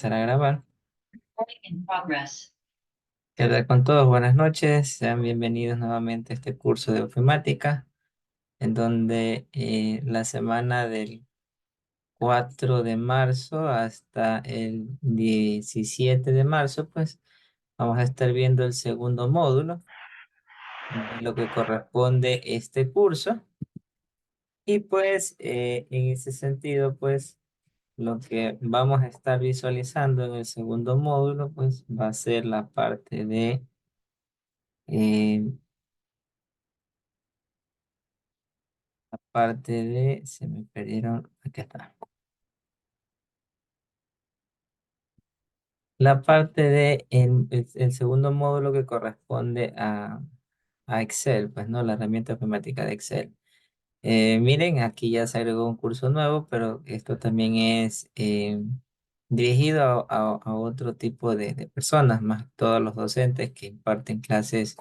Empezar a grabar. In progress. ¿Qué tal con todos? Buenas noches. Sean bienvenidos nuevamente a este curso de ofimática, en donde la semana del 4 de marzo hasta el 17 de marzo, pues vamos a estar viendo el segundo módulo de lo que corresponde este curso. Y pues en ese sentido, pues lo que vamos a estar visualizando en el segundo módulo, pues va a ser la parte de eh, se me perdieron, aquí está. La parte de el segundo módulo que corresponde a Excel, pues no, la herramienta ofimática de Excel. Miren, aquí ya se agregó un curso nuevo, pero esto también es dirigido a otro tipo de personas, más todos los docentes que imparten clases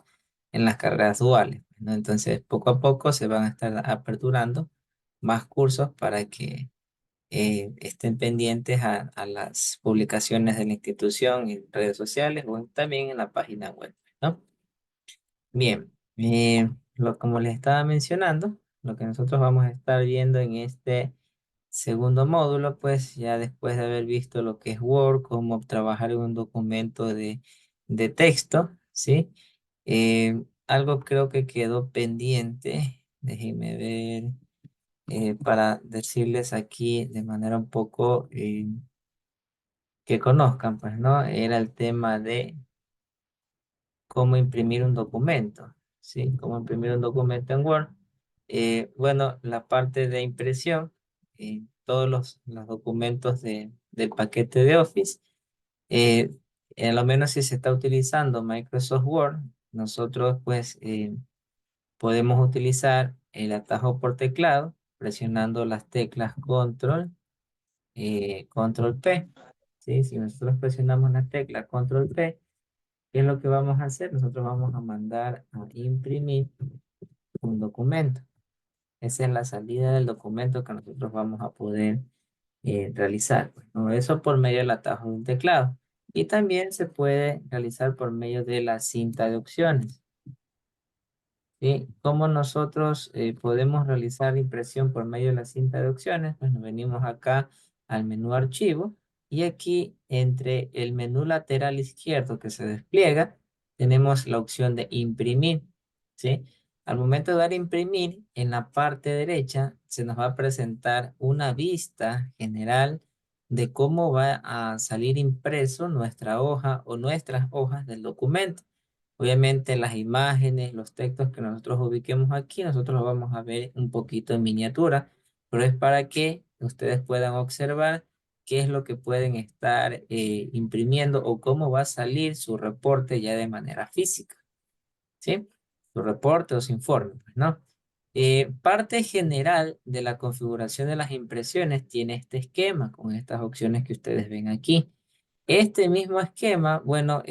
en las carreras duales, ¿no? Entonces, poco a poco se van a estar aperturando más cursos para que estén pendientes a las publicaciones de la institución en redes sociales o también en la página web, ¿no? Bien, como les estaba mencionando, lo que nosotros vamos a estar viendo en este segundo módulo, pues ya después de haber visto lo que es Word, cómo trabajar en un documento de texto, ¿sí? Algo creo que quedó pendiente, déjenme ver, para decirles aquí de manera un poco que conozcan, pues, ¿no? Era el tema de cómo imprimir un documento, ¿sí? Cómo imprimir un documento en Word. Bueno, la parte de impresión, todos los documentos del paquete de Office, eh, a lo menos si se está utilizando Microsoft Word, nosotros pues podemos utilizar el atajo por teclado, presionando las teclas Control P, ¿sí? Si nosotros presionamos la tecla Control P, ¿qué es lo que vamos a hacer? Nosotros vamos a mandar a imprimir un documento. Esa es la salida del documento que nosotros vamos a poder realizar, pues, ¿no? Eso por medio del atajo de un teclado. Y también se puede realizar por medio de la cinta de opciones. ¿Sí? ¿Cómo nosotros podemos realizar impresión por medio de la cinta de opciones? Pues nos venimos acá al menú archivo y aquí entre el menú lateral izquierdo que se despliega tenemos la opción de imprimir, ¿sí? Al momento de dar imprimir, en la parte derecha se nos va a presentar una vista general de cómo va a salir impreso nuestra hoja o nuestras hojas del documento. Obviamente las imágenes, los textos que nosotros ubiquemos aquí, nosotros los vamos a ver un poquito en miniatura, pero es para que ustedes puedan observar qué es lo que pueden estar imprimiendo o cómo va a salir su reporte ya de manera física, ¿sí? Su reporte o su informe, pues, ¿no? Parte general de la configuración de las impresiones tiene este esquema con estas opciones que ustedes ven aquí. Este mismo esquema, bueno,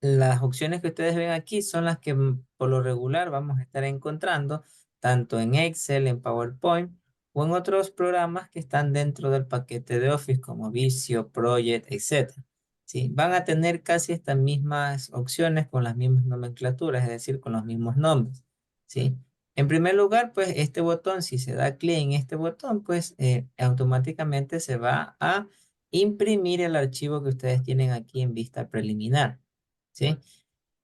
las opciones que ustedes ven aquí son las que por lo regular vamos a estar encontrando tanto en Excel, en PowerPoint o en otros programas que están dentro del paquete de Office como Visio, Project, etcétera. ¿Sí? Van a tener casi estas mismas opciones con las mismas nomenclaturas, es decir, con los mismos nombres. ¿Sí? En primer lugar, pues este botón, si se da clic en este botón, pues automáticamente se va a imprimir el archivo que ustedes tienen aquí en vista preliminar. ¿Sí?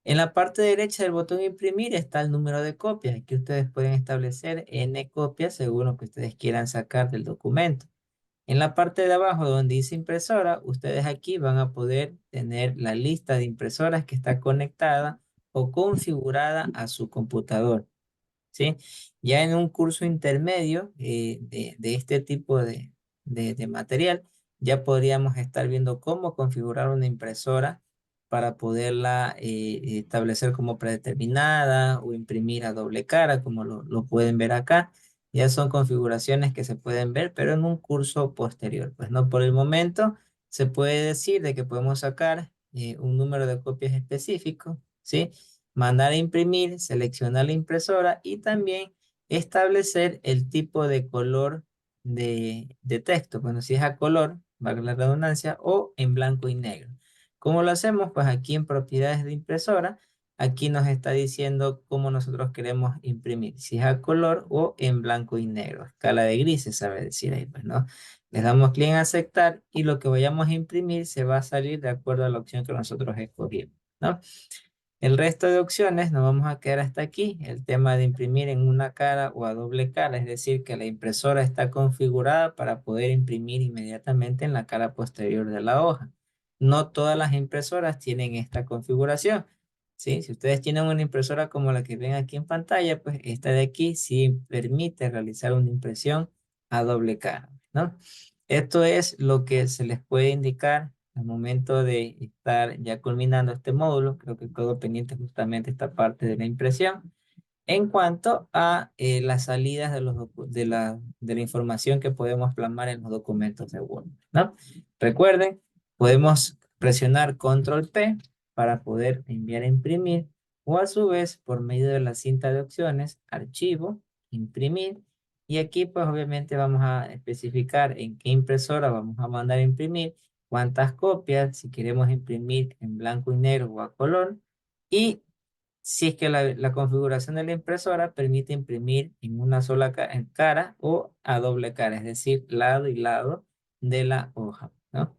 En la parte derecha del botón imprimir está el número de copias. Aquí ustedes pueden establecer N copias según lo que ustedes quieran sacar del documento. En la parte de abajo donde dice impresora, ustedes aquí van a poder tener la lista de impresoras que está conectada o configurada a su computador. ¿Sí? Ya en un curso intermedio de este tipo de material, ya podríamos estar viendo cómo configurar una impresora para poderla establecer como predeterminada o imprimir a doble cara, como lo pueden ver acá. Ya son configuraciones que se pueden ver, pero en un curso posterior. Pues no, por el momento se puede decir de que podemos sacar un número de copias específico, ¿sí? Mandar a imprimir, seleccionar la impresora y también establecer el tipo de color de texto. Bueno, si es a color, valga la redundancia, o en blanco y negro. ¿Cómo lo hacemos? Pues aquí en propiedades de impresora, aquí nos está diciendo cómo nosotros queremos imprimir, si es a color o en blanco y negro. Escala de grises, sabe decir ahí, pues, ¿no? Le damos clic en aceptar y lo que vayamos a imprimir se va a salir de acuerdo a la opción que nosotros escogimos, ¿no? El resto de opciones nos vamos a quedar hasta aquí. El tema de imprimir en una cara o a doble cara, es decir, que la impresora está configurada para poder imprimir inmediatamente en la cara posterior de la hoja. No todas las impresoras tienen esta configuración, ¿sí? Si ustedes tienen una impresora como la que ven aquí en pantalla, pues esta de aquí sí permite realizar una impresión a doble cara, ¿no? Esto es lo que se les puede indicar al momento de estar ya culminando este módulo. Creo que quedó pendiente justamente esta parte de la impresión. En cuanto a las salidas de, de la información que podemos plasmar en los documentos de Word, ¿no? Recuerden, podemos presionar Control P para poder enviar a imprimir o a su vez por medio de la cinta de opciones, archivo, imprimir. Y aquí pues obviamente vamos a especificar en qué impresora vamos a mandar a imprimir, cuántas copias, si queremos imprimir en blanco y negro o a color. Y si es que la configuración de la impresora permite imprimir en una sola cara o a doble cara, es decir, lado y lado de la hoja, ¿no?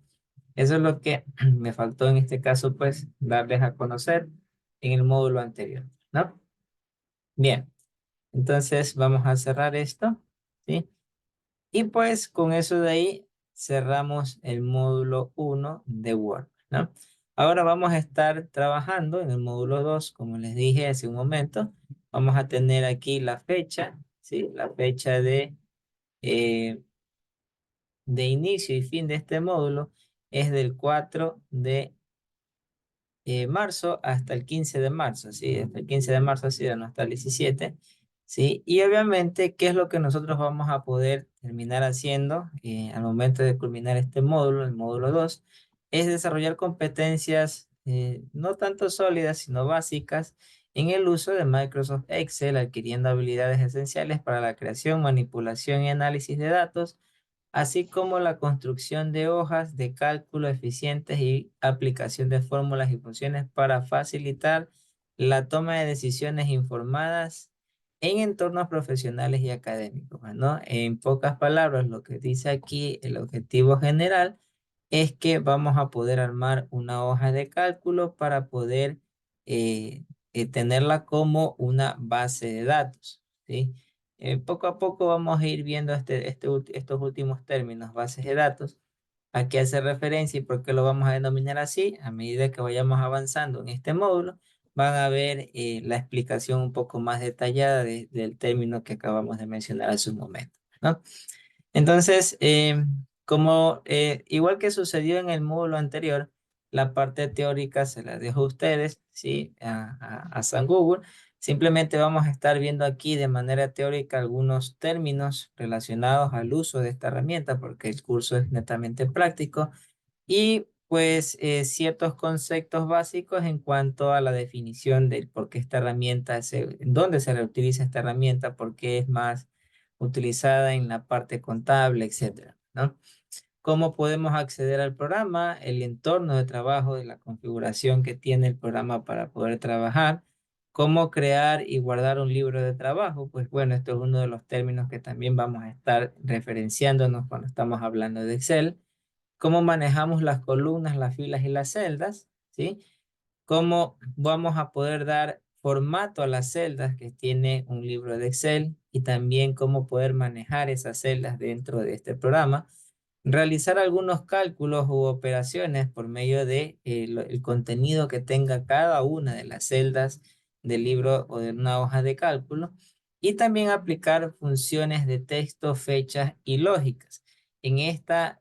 Eso es lo que me faltó en este caso, pues, darles a conocer en el módulo anterior, ¿no? Bien, entonces vamos a cerrar esto, ¿sí? Y pues con eso de ahí cerramos el módulo 1 de Word, ¿no? Ahora vamos a estar trabajando en el módulo 2, como les dije hace un momento. Vamos a tener aquí la fecha, ¿sí? La fecha eh, de inicio y fin de este módulo es del 4 de marzo hasta el 15 de marzo, ¿sí? Hasta el 15 de marzo, así, no hasta el 17, ¿sí? Y obviamente, ¿qué es lo que nosotros vamos a poder terminar haciendo al momento de culminar este módulo, el módulo 2? Es desarrollar competencias no tanto sólidas, sino básicas en el uso de Microsoft Excel, adquiriendo habilidades esenciales para la creación, manipulación y análisis de datos, así como la construcción de hojas de cálculo eficientes y aplicación de fórmulas y funciones para facilitar la toma de decisiones informadas en entornos profesionales y académicos, ¿no? En pocas palabras, lo que dice aquí el objetivo general es que vamos a poder armar una hoja de cálculo para poder eh, tenerla como una base de datos, ¿sí? Poco a poco vamos a ir viendo estos últimos términos, bases de datos, a qué hace referencia y por qué lo vamos a denominar así. A medida que vayamos avanzando en este módulo, van a ver la explicación un poco más detallada del término que acabamos de mencionar hace un momento, ¿no? Entonces, como igual que sucedió en el módulo anterior, la parte teórica se la dejo a ustedes, ¿sí? A San Google. Simplemente vamos a estar viendo aquí de manera teórica algunos términos relacionados al uso de esta herramienta, porque el curso es netamente práctico, y pues ciertos conceptos básicos en cuanto a la definición de por qué esta herramienta, dónde se reutiliza esta herramienta, por qué es más utilizada en la parte contable, etcétera, ¿no? Cómo podemos acceder al programa, el entorno de trabajo, de la configuración que tiene el programa para poder trabajar, cómo crear y guardar un libro de trabajo. Pues bueno, esto es uno de los términos que también vamos a estar referenciándonos cuando estamos hablando de Excel. Cómo manejamos las columnas, las filas y las celdas, ¿sí? Cómo vamos a poder dar formato a las celdas que tiene un libro de Excel y también cómo poder manejar esas celdas dentro de este programa. Realizar algunos cálculos u operaciones por medio de el contenido que tenga cada una de las celdas del libro o de una hoja de cálculo. Y también aplicar funciones de texto, fechas y lógicas. En esta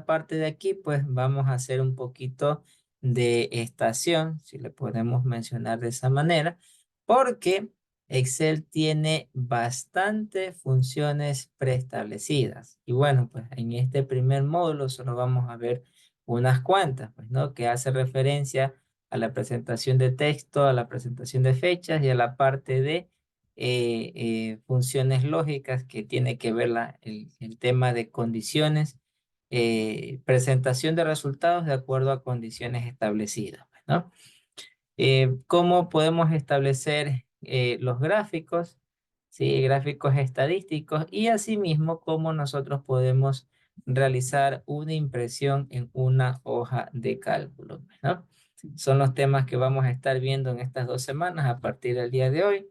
parte de aquí, pues vamos a hacer un poquito de estación, si le podemos mencionar de esa manera, porque Excel tiene bastantes funciones preestablecidas. Y bueno, pues en este primer módulo solo vamos a ver unas cuantas, pues, ¿no? Que hace referencia a la presentación de texto, a la presentación de fechas y a la parte de funciones lógicas que tiene que ver el tema de condiciones presentación de resultados de acuerdo a condiciones establecidas, ¿no? ¿Cómo podemos establecer los gráficos? ¿Sí? Gráficos estadísticos y asimismo cómo nosotros podemos realizar una impresión en una hoja de cálculo, ¿no? Son los temas que vamos a estar viendo en estas 2 semanas a partir del día de hoy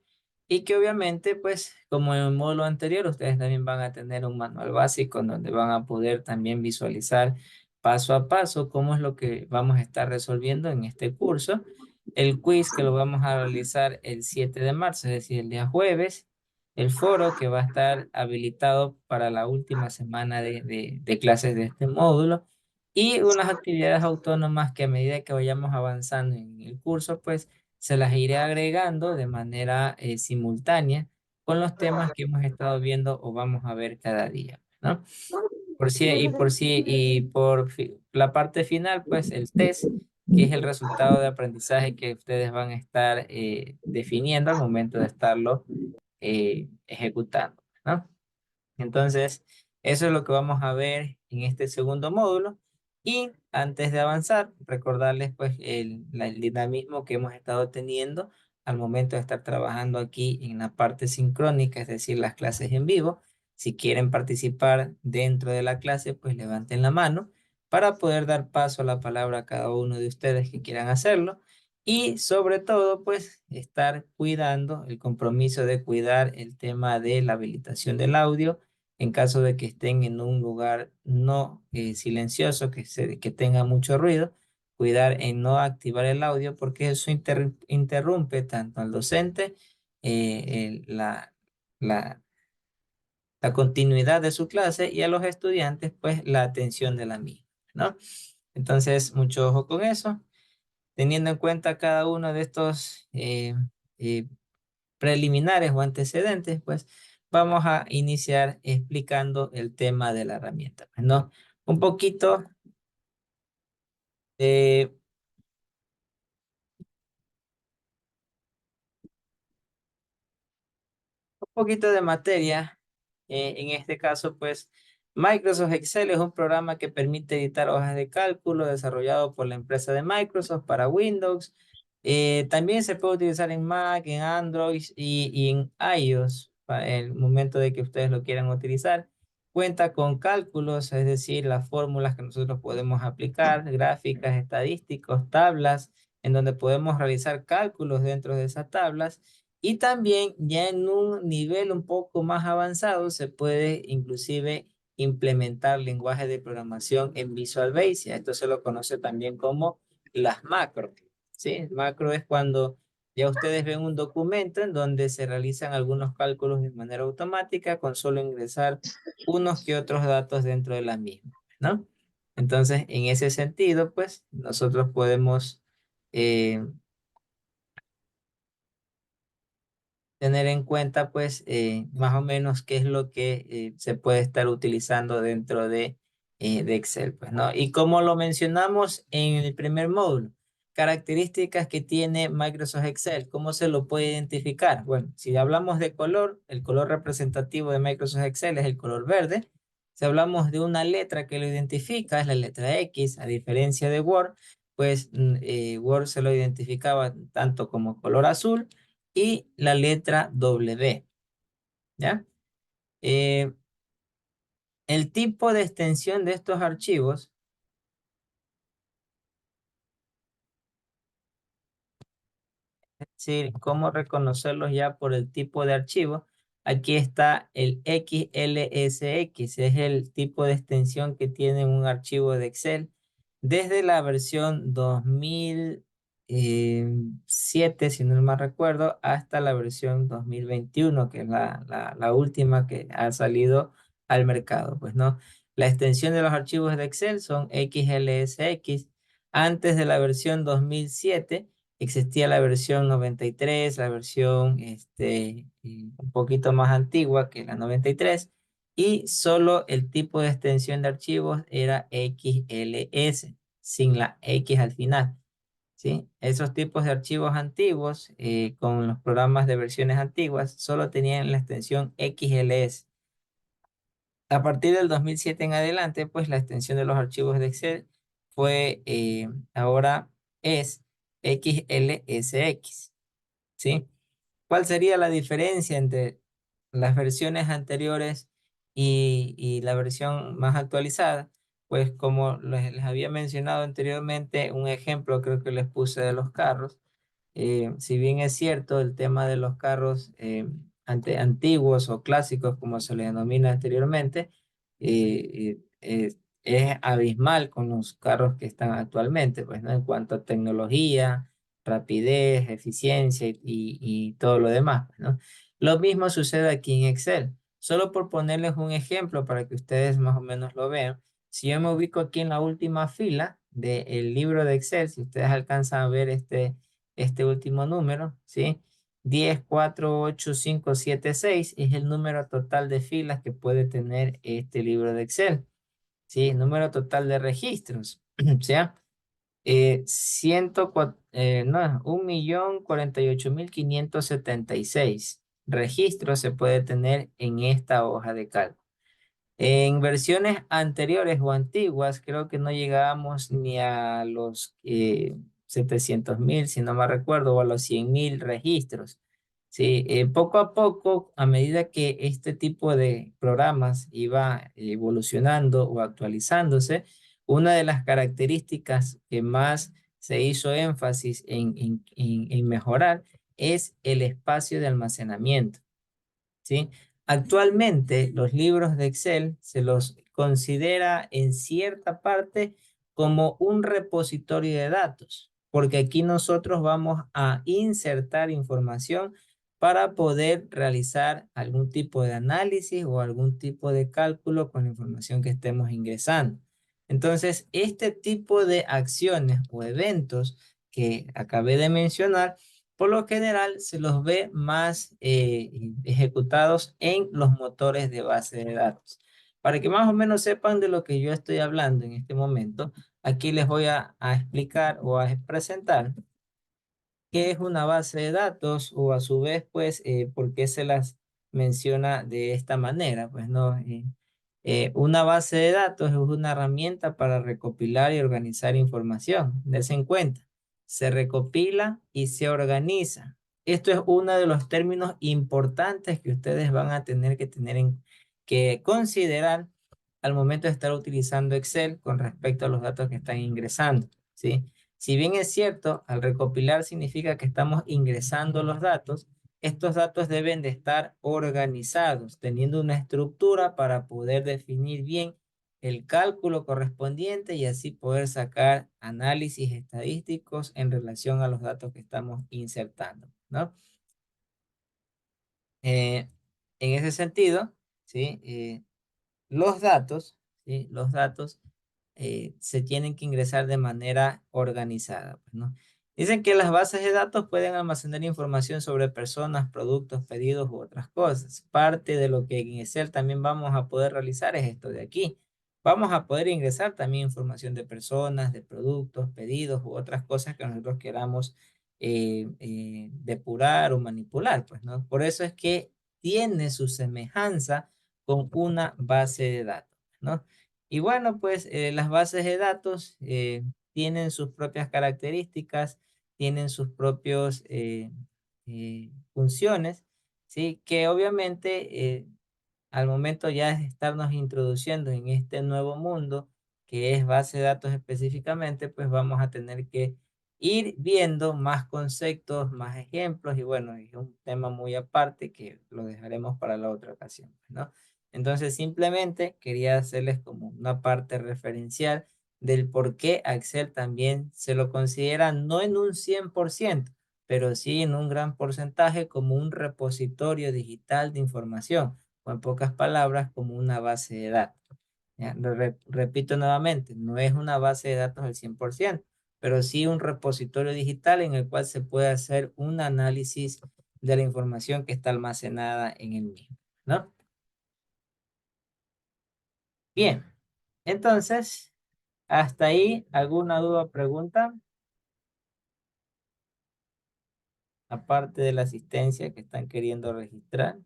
y que obviamente, pues, como en el módulo anterior, ustedes también van a tener un manual básico en donde van a poder también visualizar paso a paso cómo es lo que vamos a estar resolviendo en este curso. El quiz que lo vamos a realizar el 7 de marzo, es decir, el día jueves. El foro que va a estar habilitado para la última semana de clases de este módulo. Y unas actividades autónomas que a medida que vayamos avanzando en el curso, pues se las iré agregando de manera simultánea con los temas que hemos estado viendo o vamos a ver cada día, ¿no? La parte final, pues el test, que es el resultado de aprendizaje que ustedes van a estar definiendo al momento de estarlo ejecutando, ¿no? Entonces, eso es lo que vamos a ver en este segundo módulo. Y antes de avanzar, recordarles pues el dinamismo que hemos estado teniendo al momento de estar trabajando aquí en la parte sincrónica, es decir, las clases en vivo. Si quieren participar dentro de la clase, pues levanten la mano para poder dar paso a la palabra a cada uno de ustedes que quieran hacerlo. Y sobre todo, pues estar cuidando el compromiso de cuidar el tema de la habilitación del audio en caso de que estén en un lugar no silencioso, que tenga mucho ruido, cuidar en no activar el audio porque eso interrumpe tanto al docente, la, la continuidad de su clase y a los estudiantes, pues la atención de la misma, ¿no? Entonces, mucho ojo con eso, teniendo en cuenta cada uno de estos eh, preliminares o antecedentes, pues vamos a iniciar explicando el tema de la herramienta, pues, ¿no? Un poquito de un poquito de materia. En este caso, pues, Microsoft Excel es un programa que permite editar hojas de cálculo desarrollado por la empresa de Microsoft para Windows. También se puede utilizar en Mac, en Android y en iOS para el momento de que ustedes lo quieran utilizar. Cuenta con cálculos, es decir, las fórmulas que nosotros podemos aplicar, gráficas, estadísticos, tablas, en donde podemos realizar cálculos dentro de esas tablas y también ya en un nivel un poco más avanzado se puede inclusive implementar lenguaje de programación en Visual Basic. Esto se lo conoce también como las macros. ¿Sí? Macro es cuando ya ustedes ven un documento en donde se realizan algunos cálculos de manera automática con solo ingresar unos que otros datos dentro de la misma, ¿no? Entonces, en ese sentido, pues nosotros podemos eh, tener en cuenta, pues, más o menos qué es lo que se puede estar utilizando dentro de Excel, pues, ¿no? Y como lo mencionamos en el primer módulo, características que tiene Microsoft Excel, ¿cómo se lo puede identificar? Bueno, si hablamos de color, el color representativo de Microsoft Excel es el color verde. Si hablamos de una letra que lo identifica, es la letra X, a diferencia de Word, pues Word se lo identificaba tanto como color azul y la letra W, ¿ya? Eh, el tipo de extensión de estos archivos, es decir, cómo reconocerlos ya por el tipo de archivo. Aquí está el XLSX, es el tipo de extensión que tiene un archivo de Excel desde la versión 2007, si no mal recuerdo, hasta la versión 2021, que es la última que ha salido al mercado. Pues no, la extensión de los archivos de Excel son XLSX. Antes de la versión 2007 existía la versión 93, la versión un poquito más antigua que la 93, y solo el tipo de extensión de archivos era XLS, sin la X al final. ¿Sí? Esos tipos de archivos antiguos, con los programas de versiones antiguas, solo tenían la extensión XLS. A partir del 2007 en adelante, pues la extensión de los archivos de Excel fue, ahora es XLSX, ¿sí? ¿Cuál sería la diferencia entre las versiones anteriores y la versión más actualizada? Pues como les había mencionado anteriormente, un ejemplo creo que les puse de los carros. Si bien es cierto, el tema de los carros antiguos o clásicos, como se les denomina anteriormente, es abismal con los carros que están actualmente, pues, ¿no? En cuanto a tecnología, rapidez, eficiencia y todo lo demás, pues, ¿no? Lo mismo sucede aquí en Excel. Solo por ponerles un ejemplo para que ustedes más o menos lo vean, si yo me ubico aquí en la última fila del libro de Excel, si ustedes alcanzan a ver este último número, ¿sí? 10 4 8 5 7 6 es el número total de filas que puede tener este libro de Excel, ¿sí? Número total de registros, ¿sí? 104, no, 1.048.576 registros se puede tener en esta hoja de cálculo. En versiones anteriores o antiguas, creo que no llegábamos ni a los 700.000, si no me recuerdo, o a los 100.000 registros. Sí, poco a poco, a medida que este tipo de programas iba evolucionando o actualizándose, una de las características que más se hizo énfasis en mejorar es el espacio de almacenamiento. ¿Sí? Actualmente los libros de Excel se los considera en cierta parte como un repositorio de datos, porque aquí nosotros vamos a insertar información para poder realizar algún tipo de análisis o algún tipo de cálculo con la información que estemos ingresando. Entonces, este tipo de acciones o eventos que acabé de mencionar por lo general se los ve más ejecutados en los motores de base de datos. Para que más o menos sepan de lo que yo estoy hablando en este momento, aquí les voy a explicar o a presentar qué es una base de datos o a su vez, pues, por qué se las menciona de esta manera. Pues no, una base de datos es una herramienta para recopilar y organizar información. Dense en cuenta, se recopila y se organiza. Esto es uno de los términos importantes que ustedes van a tener que considerar al momento de estar utilizando Excel con respecto a los datos que están ingresando, ¿sí? Si bien es cierto, al recopilar significa que estamos ingresando los datos, estos datos deben de estar organizados, teniendo una estructura para poder definir bien el cálculo correspondiente y así poder sacar análisis estadísticos en relación a los datos que estamos insertando, ¿no? Eh, en ese sentido, ¿sí? Los datos, ¿sí? Los datos se tienen que ingresar de manera organizada, pues, ¿no? Dicen que las bases de datos pueden almacenar información sobre personas, productos, pedidos u otras cosas. Parte de lo que en Excel también vamos a poder realizar es esto de aquí. Vamos a poder ingresar también información de personas, de productos, pedidos u otras cosas que nosotros queramos depurar o manipular, pues, ¿no? Por eso es que tiene su semejanza con una base de datos, ¿no? Y bueno, pues las bases de datos tienen sus propias características, tienen sus propios funciones, ¿sí? Que obviamente al momento ya de estarnos introduciendo en este nuevo mundo, que es base de datos específicamente, pues vamos a tener que ir viendo más conceptos, más ejemplos, y bueno, es un tema muy aparte que lo dejaremos para la otra ocasión, ¿no? Entonces, simplemente quería hacerles como una parte referencial del por qué a Excel también se lo considera no en un 100%, pero sí en un gran porcentaje como un repositorio digital de información o en pocas palabras, como una base de datos. ¿Ya? Repito nuevamente, no es una base de datos al 100%, pero sí un repositorio digital en el cual se puede hacer un análisis de la información que está almacenada en el mismo, ¿no? Bien, entonces, hasta ahí, ¿alguna duda o pregunta? Aparte de la asistencia que están queriendo registrar.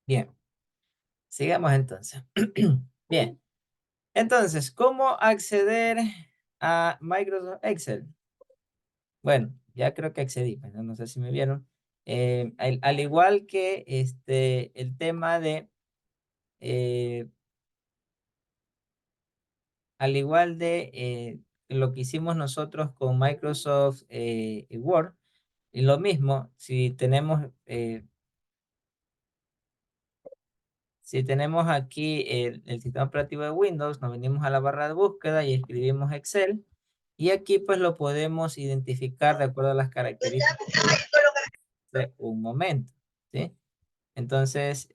Bien, sigamos entonces. Bien, entonces, ¿cómo acceder a Microsoft Excel? Bueno, ya creo que accedí, pues, no sé si me vieron. Al igual que el tema de, eh, al igual de lo que hicimos nosotros con Microsoft Word, y lo mismo, si tenemos aquí el sistema operativo de Windows, nos venimos a la barra de búsqueda y escribimos Excel, y aquí pues lo podemos identificar de acuerdo a las características de un momento, ¿sí? Entonces,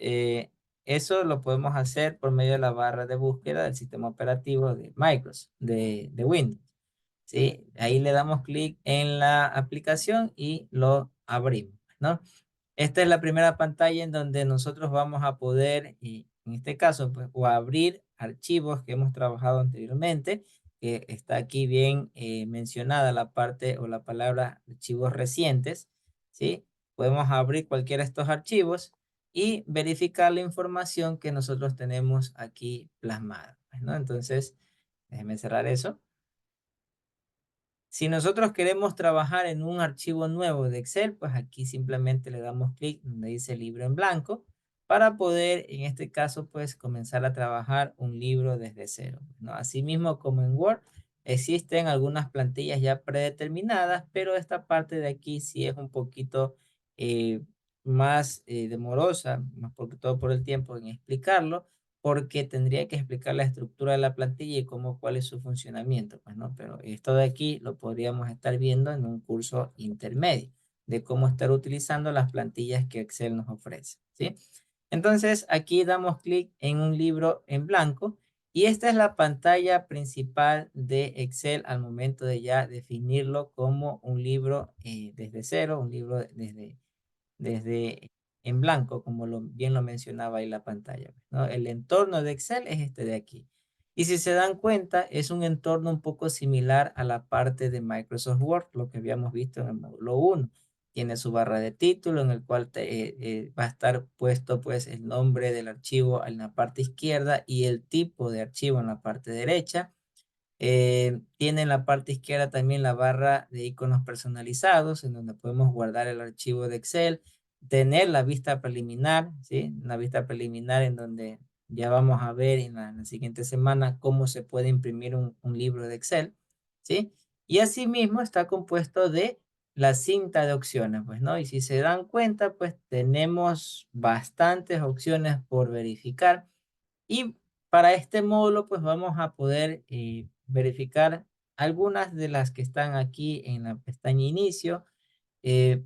eso lo podemos hacer por medio de la barra de búsqueda del sistema operativo de Microsoft, de Windows. ¿Sí? Ahí le damos clic en la aplicación y lo abrimos, ¿no? Esta es la primera pantalla en donde nosotros vamos a poder, y en este caso, pues, o abrir archivos que hemos trabajado anteriormente, que está aquí bien mencionada la parte o la palabra archivos recientes, ¿sí? Podemos abrir cualquiera de estos archivos y verificar la información que nosotros tenemos aquí plasmada, pues, ¿no? Entonces, déjenme cerrar eso. Si nosotros queremos trabajar en un archivo nuevo de Excel, pues aquí simplemente le damos clic donde dice libro en blanco para poder, en este caso, pues comenzar a trabajar un libro desde cero, ¿no? Asimismo, como en Word, existen algunas plantillas ya predeterminadas, pero esta parte de aquí sí es un poquito eh, más demorosa, más por todo por el tiempo en explicarlo, porque tendría que explicar la estructura de la plantilla y cómo, cuál es su funcionamiento, pues, ¿no? Pero esto de aquí lo podríamos estar viendo en un curso intermedio de cómo estar utilizando las plantillas que Excel nos ofrece, ¿sí? Entonces, aquí damos clic en un libro en blanco y esta es la pantalla principal de Excel al momento de ya definirlo como un libro desde cero, un libro desde en blanco, como bien lo mencionaba ahí la pantalla, ¿no? El entorno de Excel es este de aquí. Y si se dan cuenta, es un entorno un poco similar a la parte de Microsoft Word, lo que habíamos visto en el módulo 1. Tiene su barra de título en el cual va a estar puesto pues el nombre del archivo en la parte izquierda y el tipo de archivo en la parte derecha. Tiene en la parte izquierda también la barra de iconos personalizados, en donde podemos guardar el archivo de Excel, tener la vista preliminar, ¿sí? Una vista preliminar en donde ya vamos a ver en la siguiente semana cómo se puede imprimir un libro de Excel, ¿sí? Y asimismo está compuesto de la cinta de opciones, pues, ¿no? Y si se dan cuenta, pues tenemos bastantes opciones por verificar. Y para este módulo, pues vamos a poder verificar algunas de las que están aquí en la pestaña inicio,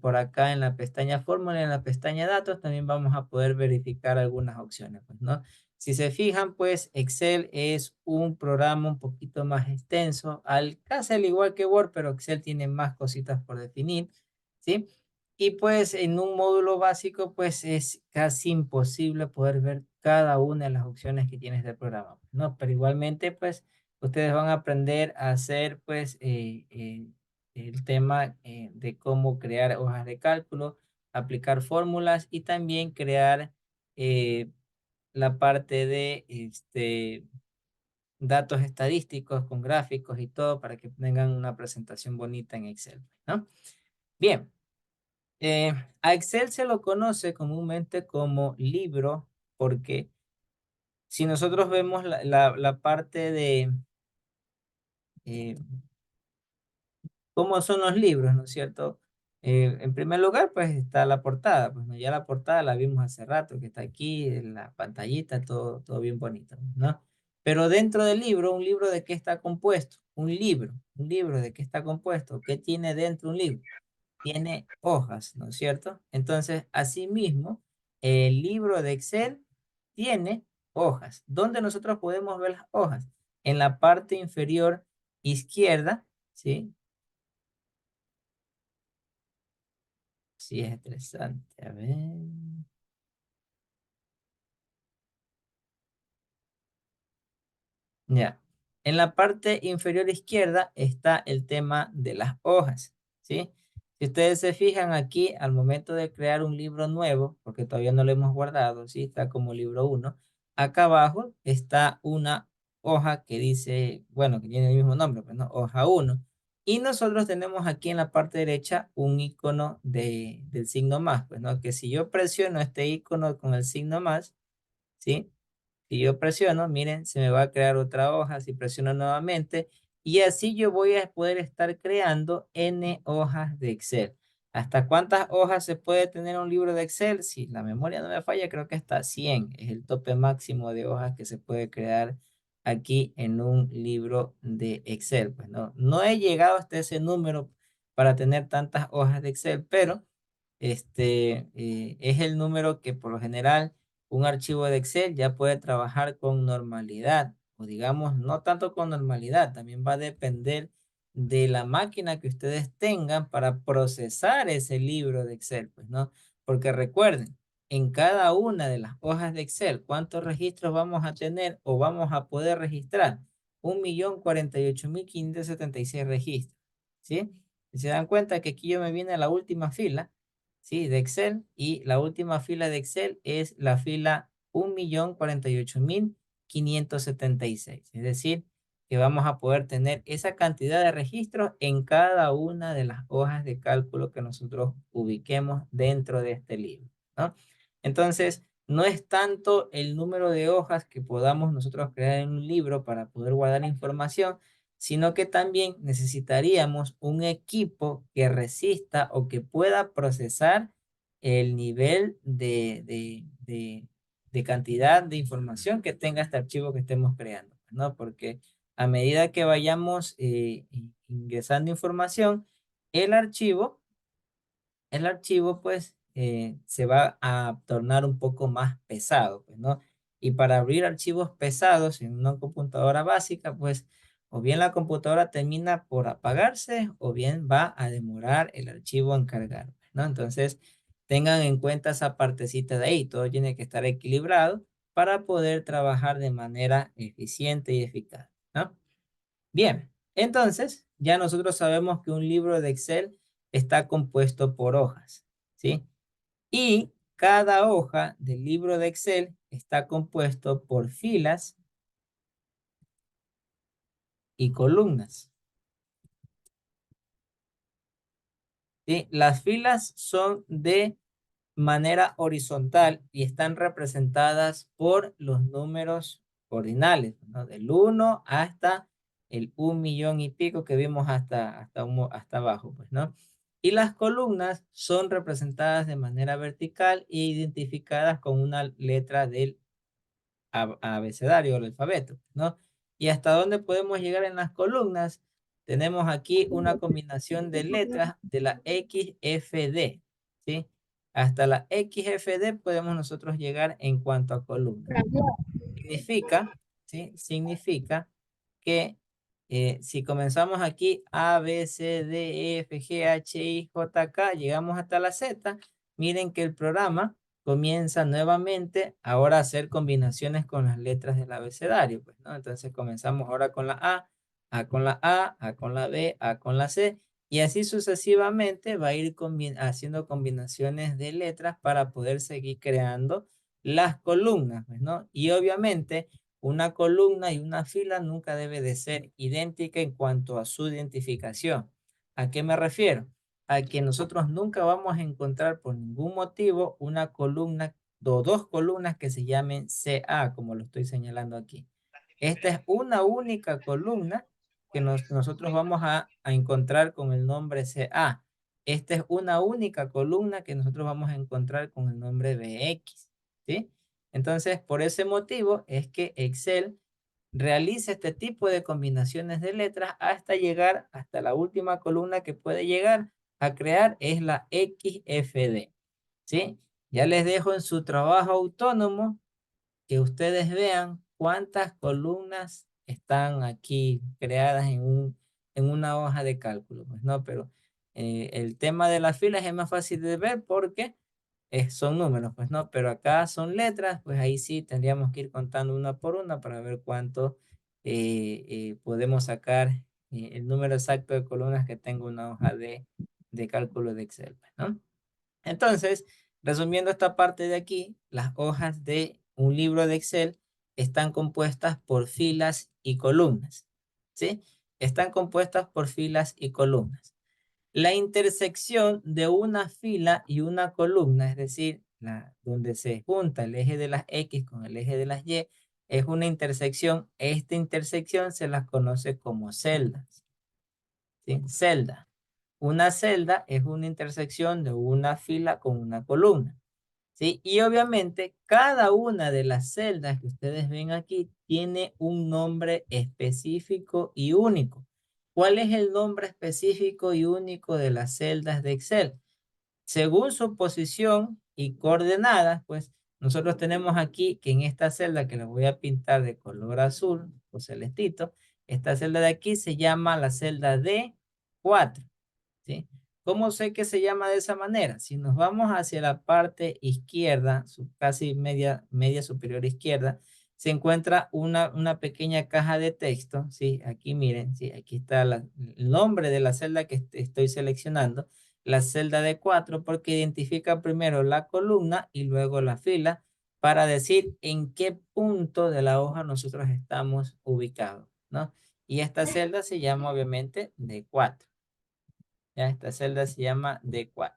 por acá en la pestaña fórmula, en la pestaña datos, también vamos a poder verificar algunas opciones, pues, ¿no? Si se fijan, pues Excel es un programa un poquito más extenso, casi al igual que Word, pero Excel tiene más cositas por definir, ¿sí? Y pues en un módulo básico, pues es casi imposible poder ver cada una de las opciones que tiene este programa, ¿no? Pero igualmente, pues ustedes van a aprender a hacer, pues, el tema de cómo crear hojas de cálculo, aplicar fórmulas y también crear la parte de datos estadísticos con gráficos y todo para que tengan una presentación bonita en Excel, ¿no? Bien. A Excel se lo conoce comúnmente como libro porque si nosotros vemos la parte de eh, cómo son los libros, ¿no es cierto? En primer lugar, pues está la portada, pues ¿no? Ya la portada la vimos hace rato, que está aquí en la pantallita, todo bien bonito, ¿no? Pero dentro del libro, ¿un libro de qué está compuesto? Un libro de qué está compuesto, ¿qué tiene dentro un libro? Tiene hojas, ¿no es cierto? Entonces, asimismo, el libro de Excel tiene hojas. ¿Dónde nosotros podemos ver las hojas? en la parte inferior izquierda, ¿sí? Sí, es interesante. A ver. Ya. En la parte inferior izquierda está el tema de las hojas, ¿sí? Si ustedes se fijan aquí, al momento de crear un libro nuevo, porque todavía no lo hemos guardado, ¿sí? Está como libro uno. Acá abajo está una hoja que dice, bueno, que tiene el mismo nombre, pues, ¿no? Hoja uno. Y nosotros tenemos aquí en la parte derecha un icono del signo más, pues, ¿no? Que si yo presiono este icono con el signo más, ¿sí? Si yo presiono, miren, se me va a crear otra hoja, si presiono nuevamente, y así yo voy a poder estar creando N hojas de Excel. ¿Hasta cuántas hojas se puede tener un libro de Excel? Si la memoria no me falla, creo que hasta 100 es el tope máximo de hojas que se puede crear aquí en un libro de Excel. Pues no, no he llegado hasta ese número para tener tantas hojas de Excel, pero es el número que por lo general un archivo de Excel ya puede trabajar con normalidad, o digamos, no tanto con normalidad, también va a depender de la máquina que ustedes tengan para procesar ese libro de Excel, pues, ¿no? Porque recuerden, en cada una de las hojas de Excel, ¿cuántos registros vamos a tener o vamos a poder registrar? 1.048.576 registros, ¿sí? Si se dan cuenta que aquí yo me viene a la última fila, ¿sí? De Excel, y la última fila de Excel es la fila 1.048.576. Es decir, que vamos a poder tener esa cantidad de registros en cada una de las hojas de cálculo que nosotros ubiquemos dentro de este libro, ¿no? Entonces, no es tanto el número de hojas que podamos nosotros crear en un libro para poder guardar información, sino que también necesitaríamos un equipo que resista o que pueda procesar el nivel de cantidad de información que tenga este archivo que estemos creando, ¿no? Porque a medida que vayamos ingresando información, el archivo pues se va a tornar un poco más pesado, pues, ¿no? Y para abrir archivos pesados en una computadora básica, pues o bien la computadora termina por apagarse o bien va a demorar el archivo en cargar, ¿no? Entonces, tengan en cuenta esa partecita de ahí, todo tiene que estar equilibrado para poder trabajar de manera eficiente y eficaz, ¿no? Bien, entonces ya nosotros sabemos que un libro de Excel está compuesto por hojas, ¿sí? Y cada hoja del libro de Excel está compuesto por filas y columnas, ¿sí? Las filas son de manera horizontal y están representadas por los números ordinales, ¿no? Del 1 hasta el 1.000.000 y pico que vimos hasta abajo, pues, ¿no? Y las columnas son representadas de manera vertical e identificadas con una letra del abecedario, el alfabeto, ¿no? ¿Y hasta dónde podemos llegar en las columnas? Tenemos aquí una combinación de letras de la XFD, ¿sí? Hasta la XFD podemos nosotros llegar en cuanto a columnas. Significa, ¿sí? Significa que si comenzamos aquí A, B, C, D, E, F, G, H, I, J, K, llegamos hasta la Z, miren que el programa comienza nuevamente ahora a hacer combinaciones con las letras del abecedario, pues, ¿no? Entonces comenzamos ahora con la A con la A con la B, A con la C, y así sucesivamente va a ir haciendo combinaciones de letras para poder seguir creando las columnas, pues, ¿no? Y obviamente una columna y una fila nunca debe de ser idéntica en cuanto a su identificación. ¿A qué me refiero? A que nosotros nunca vamos a encontrar por ningún motivo una columna o dos columnas que se llamen CA, como lo estoy señalando aquí. Esta es una única columna que nosotros vamos a encontrar con el nombre CA. Esta es una única columna que nosotros vamos a encontrar con el nombre BX, ¿sí? Entonces, por ese motivo es que Excel realiza este tipo de combinaciones de letras hasta llegar hasta la última columna que puede llegar a crear, es la XFD, ¿sí? Ya les dejo en su trabajo autónomo que ustedes vean cuántas columnas están aquí creadas en una hoja de cálculo, pues, ¿no? Pero el tema de las filas es más fácil de ver porque son números, pues, ¿no? Pero acá son letras, pues ahí sí tendríamos que ir contando una por una para ver cuánto podemos sacar el número exacto de columnas que tengo una hoja de cálculo de Excel, pues, ¿no? Entonces, resumiendo esta parte de aquí, las hojas de un libro de Excel están compuestas por filas y columnas, ¿sí? Están compuestas por filas y columnas. La intersección de una fila y una columna, es decir, donde se junta el eje de las X con el eje de las Y, es una intersección. Esta intersección se las conoce como celdas, ¿sí? Celda. Una celda es una intersección de una fila con una columna, ¿sí? Y obviamente cada una de las celdas que ustedes ven aquí tiene un nombre específico y único. ¿Cuál es el nombre específico y único de las celdas de Excel? Según su posición y coordenadas, pues nosotros tenemos aquí que en esta celda que la voy a pintar de color azul o celestito, esta celda de aquí se llama la celda D4. ¿Sí? ¿Cómo sé que se llama de esa manera? Si nos vamos hacia la parte izquierda, casi media superior izquierda, se encuentra una pequeña caja de texto, ¿sí? Aquí miren, ¿sí? Aquí está el nombre de la celda que estoy seleccionando, la celda de 4, porque identifica primero la columna y luego la fila para decir en qué punto de la hoja nosotros estamos ubicados, ¿no? Y esta celda se llama obviamente D4. Ya, esta celda se llama D4.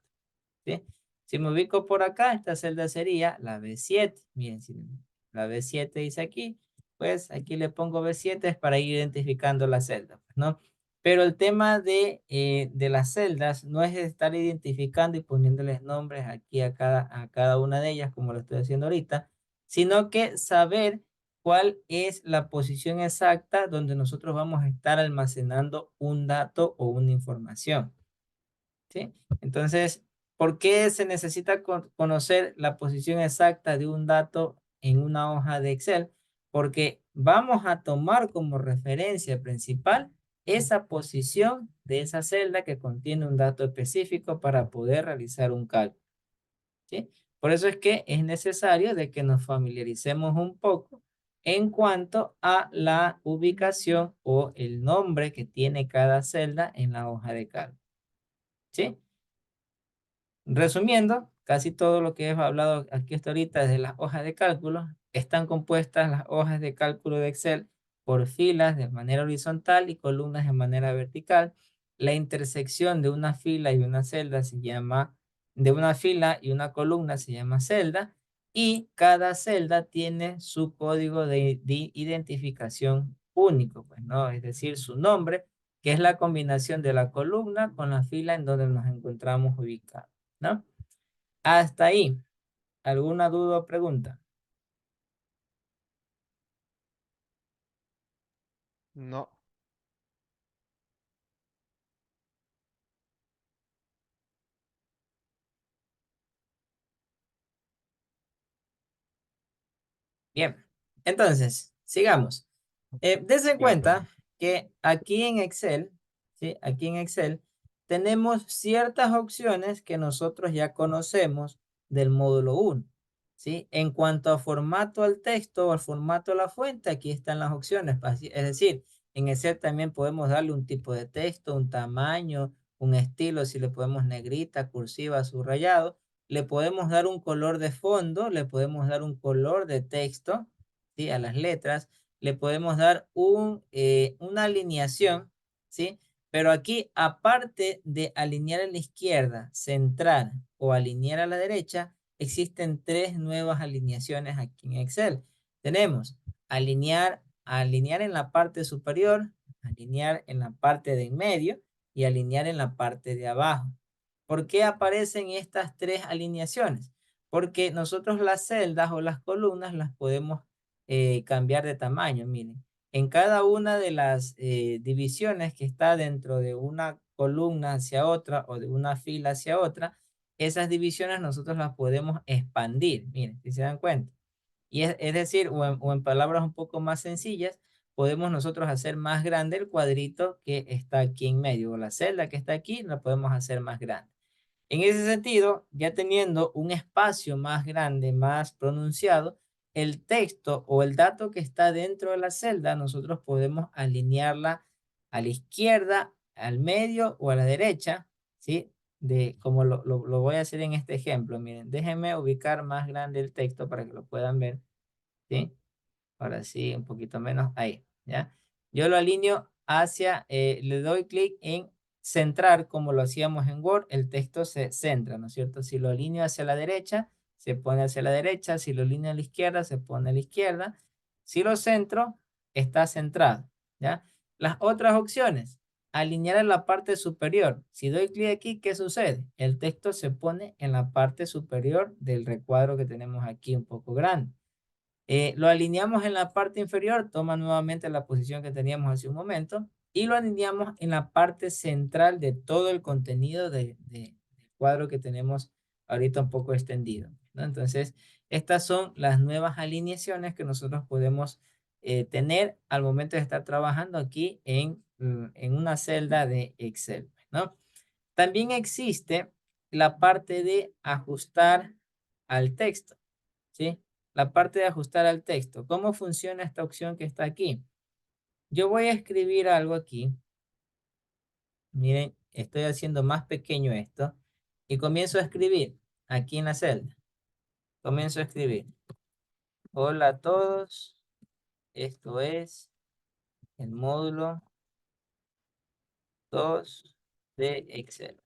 ¿Sí? Si me ubico por acá, esta celda sería la B7. Miren, si la B7 dice aquí, pues aquí le pongo B7 es para ir identificando la celda, pues, ¿no? Pero el tema de las celdas no es estar identificando y poniéndoles nombres aquí a cada una de ellas, como lo estoy haciendo ahorita, sino que saber cuál es la posición exacta donde nosotros vamos a estar almacenando un dato o una información. ¿Sí? Entonces, ¿por qué se necesita conocer la posición exacta de un dato en una hoja de Excel? Porque vamos a tomar como referencia principal esa posición de esa celda que contiene un dato específico para poder realizar un cálculo. ¿Sí? Por eso es que es necesario de que nos familiaricemos un poco en cuanto a la ubicación o el nombre que tiene cada celda en la hoja de cálculo. ¿Sí? Resumiendo, casi todo lo que he hablado aquí hasta ahorita de las hojas de cálculo, están compuestas las hojas de cálculo de Excel por filas de manera horizontal y columnas de manera vertical. La intersección de una fila y una celda se llama, de una fila y una columna se llama celda, y cada celda tiene su código de identificación único, pues, ¿no? Es decir, su nombre, que es la combinación de la columna con la fila en donde nos encontramos ubicados, ¿no? Hasta ahí. ¿Alguna duda o pregunta? No. Bien. Entonces, sigamos. Des en Bien, cuenta que aquí en Excel, ¿sí? Aquí en Excel tenemos ciertas opciones que nosotros ya conocemos del módulo 1, ¿sí? En cuanto a formato al texto o al formato a la fuente, aquí están las opciones. Es decir, en Excel también podemos darle un tipo de texto, un tamaño, un estilo, si le podemos negrita, cursiva, subrayado. Le podemos dar un color de fondo, le podemos dar un color de texto, ¿sí? A las letras le podemos dar una alineación, ¿sí? Pero aquí, aparte de alinear a la izquierda, centrar o alinear a la derecha, existen tres nuevas alineaciones aquí en Excel. Tenemos alinear en la parte superior, alinear en la parte de en medio y alinear en la parte de abajo. ¿Por qué aparecen estas tres alineaciones? Porque nosotros las celdas o las columnas las podemos cambiar de tamaño. Miren, en cada una de las divisiones que está dentro de una columna hacia otra o de una fila hacia otra, esas divisiones nosotros las podemos expandir. Miren, si se dan cuenta. Y es decir, o en palabras un poco más sencillas, podemos nosotros hacer más grande el cuadrito que está aquí en medio, o la celda que está aquí, la podemos hacer más grande. En ese sentido, ya teniendo un espacio más grande, más pronunciado, el texto o el dato que está dentro de la celda, nosotros podemos alinearla a la izquierda, al medio o a la derecha, ¿sí? Como lo voy a hacer en este ejemplo. Miren, déjenme ubicar más grande el texto para que lo puedan ver, ¿sí? Ahora sí, un poquito menos. Ahí, ¿ya? Yo lo alineo hacia, le doy clic en centrar como lo hacíamos en Word, el texto se centra, ¿no es cierto? Si lo alineo hacia la derecha, se pone hacia la derecha. Si lo alineo a la izquierda, se pone a la izquierda. Si lo centro, está centrado, ¿ya? Las otras opciones, alinear en la parte superior. Si doy clic aquí, ¿qué sucede? El texto se pone en la parte superior del recuadro que tenemos aquí un poco grande. Lo alineamos en la parte inferior, toma nuevamente la posición que teníamos hace un momento, y lo alineamos en la parte central de todo el contenido del cuadro que tenemos ahorita un poco extendido, ¿no? Entonces, estas son las nuevas alineaciones que nosotros podemos tener al momento de estar trabajando aquí en una celda de Excel, ¿no? También existe la parte de ajustar al texto, ¿sí? La parte de ajustar al texto. ¿Cómo funciona esta opción que está aquí? Yo voy a escribir algo aquí. Miren, estoy haciendo más pequeño esto y comienzo a escribir aquí en la celda. Comienzo a escribir. Hola a todos. Esto es el módulo 2 de Excel.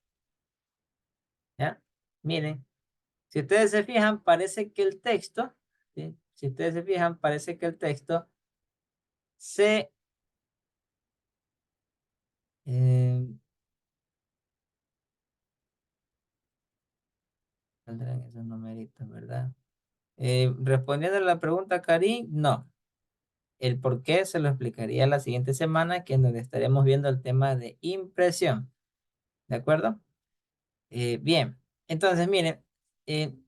¿Ya? Miren, si ustedes se fijan, parece que el texto, ¿sí? Si ustedes se fijan, parece que el texto se... eh, saldrán esos numeritos, ¿verdad? Respondiendo a la pregunta, Karim, no. El por qué se lo explicaría la siguiente semana, que es donde estaremos viendo el tema de impresión. ¿De acuerdo? Bien, entonces miren,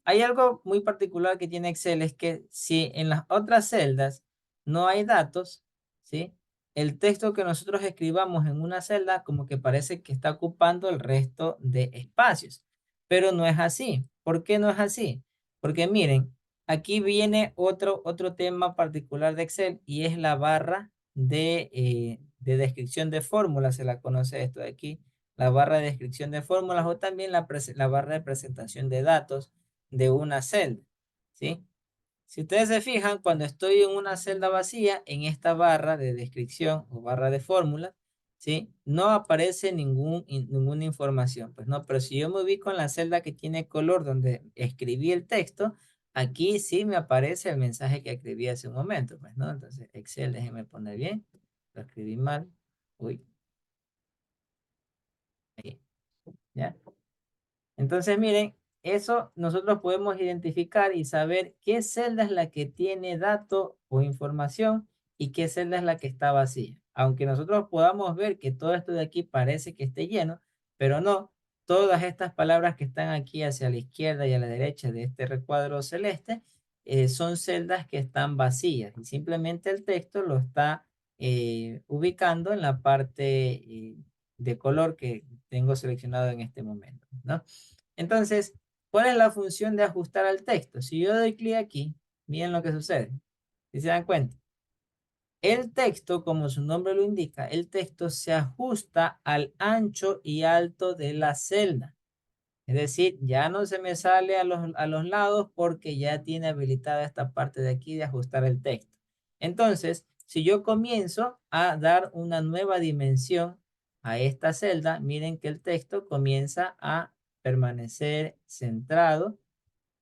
hay algo muy particular que tiene Excel, es que si en las otras celdas no hay datos, ¿sí? El texto que nosotros escribamos en una celda como que parece que está ocupando el resto de espacios, pero no es así. ¿Por qué no es así? Porque miren, aquí viene otro tema particular de Excel y es la barra de descripción de fórmulas, se la conoce esto de aquí, la barra de descripción de fórmulas o también la barra de presentación de datos de una celda, ¿sí? Si ustedes se fijan, cuando estoy en una celda vacía, en esta barra de descripción o barra de fórmulas, ¿sí? No aparece ninguna información, pues no, pero si yo me ubico en la celda que tiene color donde escribí el texto, aquí sí me aparece el mensaje que escribí hace un momento, pues no, entonces Excel, déjenme poner bien, lo escribí mal, uy, ahí, ¿ya? Entonces, miren, eso nosotros podemos identificar y saber qué celda es la que tiene dato o información y qué celda es la que está vacía. Aunque nosotros podamos ver que todo esto de aquí parece que esté lleno, pero no, todas estas palabras que están aquí hacia la izquierda y a la derecha de este recuadro celeste son celdas que están vacías y simplemente el texto lo está ubicando en la parte de color que tengo seleccionado en este momento, ¿no? Entonces, ¿cuál es la función de ajustar al texto? Si yo doy clic aquí, miren lo que sucede. Si se dan cuenta, el texto, como su nombre lo indica, el texto se ajusta al ancho y alto de la celda. Es decir, ya no se me sale a los lados porque ya tiene habilitada esta parte de aquí de ajustar el texto. Entonces, si yo comienzo a dar una nueva dimensión a esta celda, miren que el texto comienza a permanecer centrado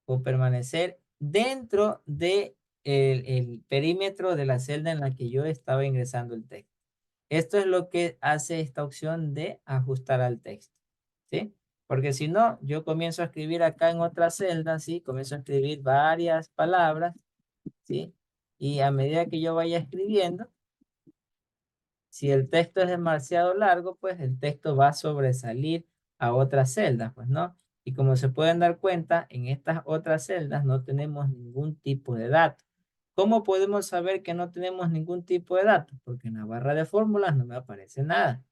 o permanecer dentro de el perímetro de la celda en la que yo estaba ingresando el texto. Esto es lo que hace esta opción de ajustar al texto, ¿sí? Porque si no, yo comienzo a escribir acá en otra celda, ¿sí? Comienzo a escribir varias palabras, ¿sí? Y a medida que yo vaya escribiendo, si el texto es demasiado largo, pues el texto va a sobresalir a otras celdas, pues, ¿no? Y como se pueden dar cuenta, en estas otras celdas no tenemos ningún tipo de dato. ¿Cómo podemos saber que no tenemos ningún tipo de datos? Porque en la barra de fórmulas no me aparece nada,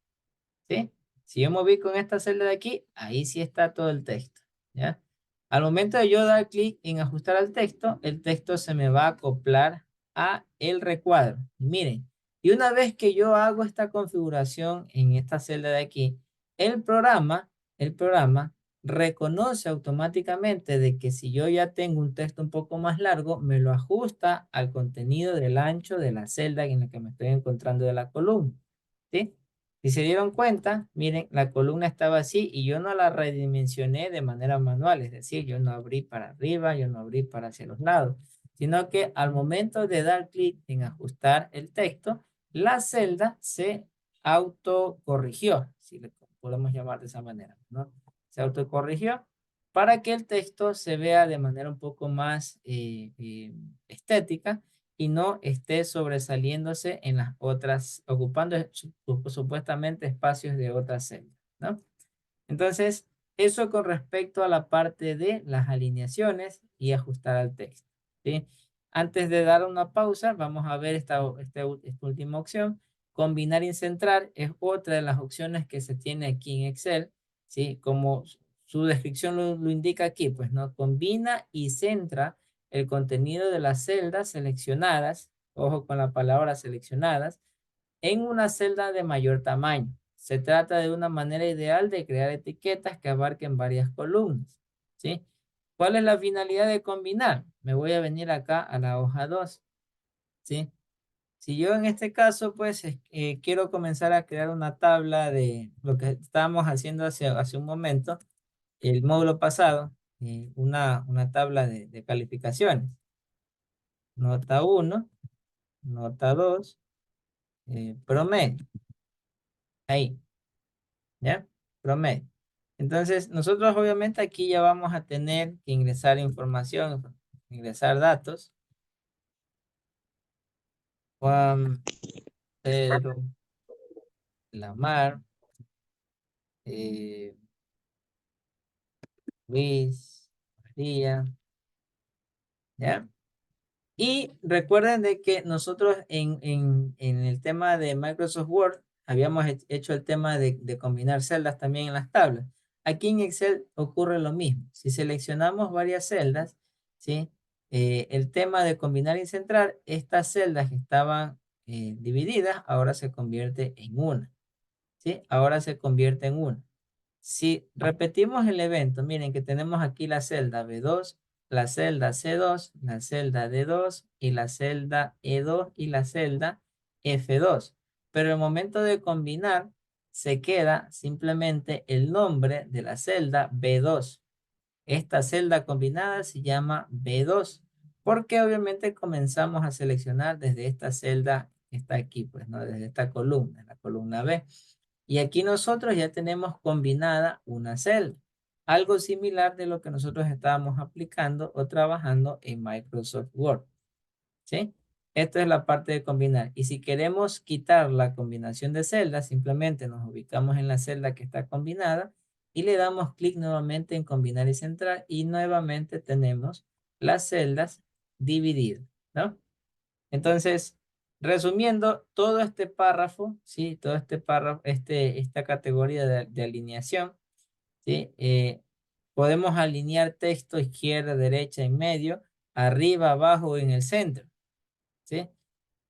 ¿sí? Si yo me ubico en esta celda de aquí, ahí sí está todo el texto, ¿ya? Al momento de yo dar clic en ajustar al texto, el texto se me va a acoplar a el recuadro. Y miren, y una vez que yo hago esta configuración en esta celda de aquí, el programa, el programa reconoce automáticamente de que si yo ya tengo un texto un poco más largo, me lo ajusta al contenido del ancho de la celda en la que me estoy encontrando de la columna, ¿sí? Si se dieron cuenta, miren, la columna estaba así y yo no la redimensioné de manera manual, es decir, yo no abrí para arriba, yo no abrí para hacia los lados, sino que al momento de dar clic en ajustar el texto, la celda se autocorrigió, si le podemos llamar de esa manera, ¿no? Se autocorrigió para que el texto se vea de manera un poco más estética y no esté sobresaliéndose en las otras, ocupando supuestamente espacios de otras celdas, ¿no? Entonces, eso con respecto a la parte de las alineaciones y ajustar al texto, ¿sí? Antes de dar una pausa, vamos a ver esta última opción. Combinar y centrar es otra de las opciones que se tiene aquí en Excel, ¿sí? Como su descripción lo indica aquí, pues, ¿no? Combina y centra el contenido de las celdas seleccionadas, ojo con la palabra seleccionadas, en una celda de mayor tamaño. Se trata de una manera ideal de crear etiquetas que abarquen varias columnas, ¿sí? ¿Cuál es la finalidad de combinar? Me voy a venir acá a la hoja 2, ¿sí? Si yo en este caso, pues, quiero comenzar a crear una tabla de lo que estábamos haciendo hace un momento, el módulo pasado, una tabla de calificaciones. Nota 1, nota 2, promedio. Ahí. ¿Ya? Promedio. Entonces, nosotros obviamente aquí ya vamos a tener que ingresar información, ingresar datos. Juan, Pedro, Lamar, eh, Luis, María, ¿ya? Y recuerden de que nosotros en el tema de Microsoft Word habíamos hecho el tema de combinar celdas también en las tablas. Aquí en Excel ocurre lo mismo. Si seleccionamos varias celdas, ¿sí? El tema de combinar y centrar, estas celdas que estaban divididas, ahora se convierte en una, ¿sí? Ahora se convierte en una. Si repetimos el evento, miren que tenemos aquí la celda B2, la celda C2, la celda D2 y la celda E2 y la celda F2. Pero el momento de combinar se queda simplemente el nombre de la celda B2. Esta celda combinada se llama B2 porque obviamente comenzamos a seleccionar desde esta celda que está aquí, pues, ¿no? Desde esta columna, la columna B. Y aquí nosotros ya tenemos combinada una celda. Algo similar de lo que nosotros estábamos aplicando o trabajando en Microsoft Word. ¿Sí? Esto es la parte de combinar. Y si queremos quitar la combinación de celdas, simplemente nos ubicamos en la celda que está combinada y le damos clic nuevamente en combinar y centrar y nuevamente tenemos las celdas divididas, ¿no? Entonces, resumiendo, todo este párrafo, ¿sí? Todo este párrafo, esta categoría de alineación, ¿sí? Podemos alinear texto izquierda, derecha, en medio, arriba, abajo, en el centro, ¿sí?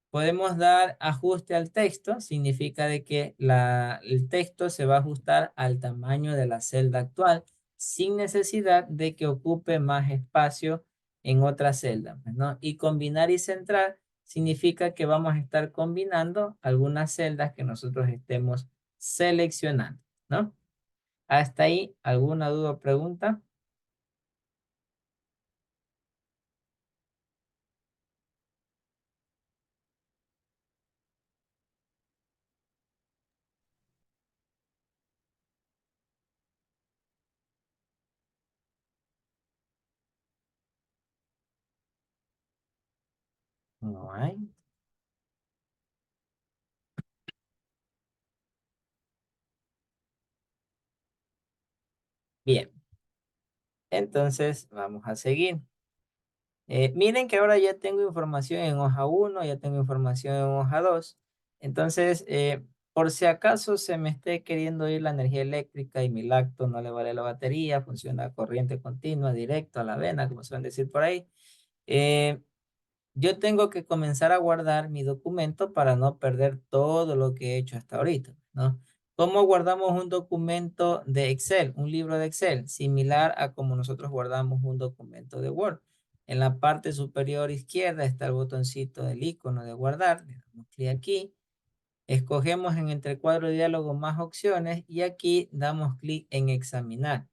Podemos dar ajuste al texto, significa de que el texto se va a ajustar al tamaño de la celda actual sin necesidad de que ocupe más espacio en otra celda, pues, ¿no? Y combinar y centrar significa que vamos a estar combinando algunas celdas que nosotros estemos seleccionando, ¿no? Hasta ahí, ¿alguna duda o pregunta? No hay. Bien, entonces vamos a seguir. Miren que ahora ya tengo información en hoja 1, ya tengo información en hoja 2. Entonces, por si acaso se me esté queriendo ir la energía eléctrica y mi lacto no le vale la batería, funciona a corriente continua, directo a la vena, como suelen decir por ahí. eh, yo tengo que comenzar a guardar mi documento para no perder todo lo que he hecho hasta ahorita, ¿no? ¿Cómo guardamos un documento de Excel, un libro de Excel? Similar a como nosotros guardamos un documento de Word. En la parte superior izquierda está el botoncito del icono de guardar. Le damos clic aquí. Escogemos en entre cuadro de diálogo más opciones y aquí damos clic en examinar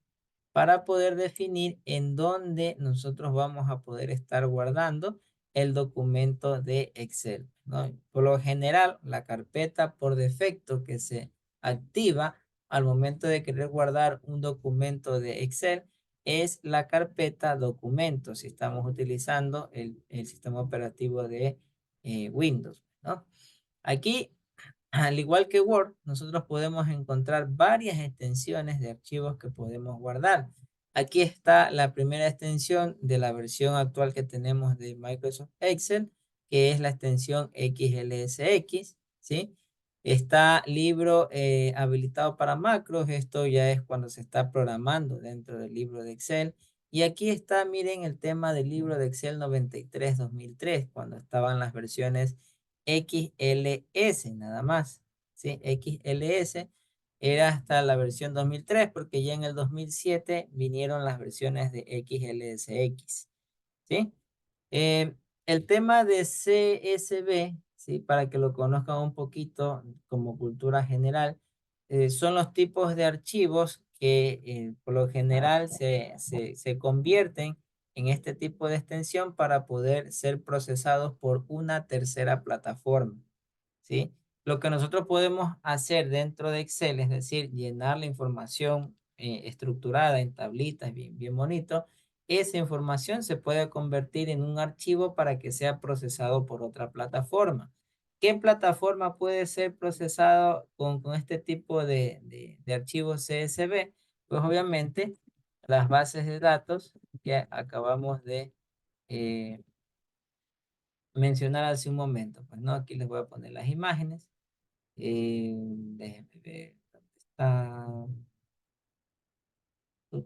para poder definir en dónde nosotros vamos a poder estar guardando el documento de Excel, ¿no? Por lo general, la carpeta por defecto que se activa al momento de querer guardar un documento de Excel es la carpeta documentos, si estamos utilizando el sistema operativo de Windows, ¿no? Aquí, al igual que Word, nosotros podemos encontrar varias extensiones de archivos que podemos guardar. Aquí está la primera extensión de la versión actual que tenemos de Microsoft Excel, que es la extensión XLSX, ¿sí? Está libro habilitado para macros. Esto ya es cuando se está programando dentro del libro de Excel. Y aquí está, miren, el tema del libro de Excel 93-2003, cuando estaban las versiones XLS nada más, ¿sí? XLS era hasta la versión 2003 porque ya en el 2007 vinieron las versiones de XLSX, ¿sí? Eh, el tema de CSV, ¿sí? Para que lo conozcan un poquito como cultura general, son los tipos de archivos que por lo general se convierten en este tipo de extensión para poder ser procesados por una tercera plataforma, ¿sí? Lo que nosotros podemos hacer dentro de Excel, es decir, llenar la información estructurada en tablitas, bien, bien bonito, esa información se puede convertir en un archivo para que sea procesado por otra plataforma. ¿Qué plataforma puede ser procesado con este tipo de archivos CSV? Pues obviamente las bases de datos que acabamos de eh, mencionar hace un momento. Pues no, aquí les voy a poner las imágenes. Déjenme ver dónde está. Tu.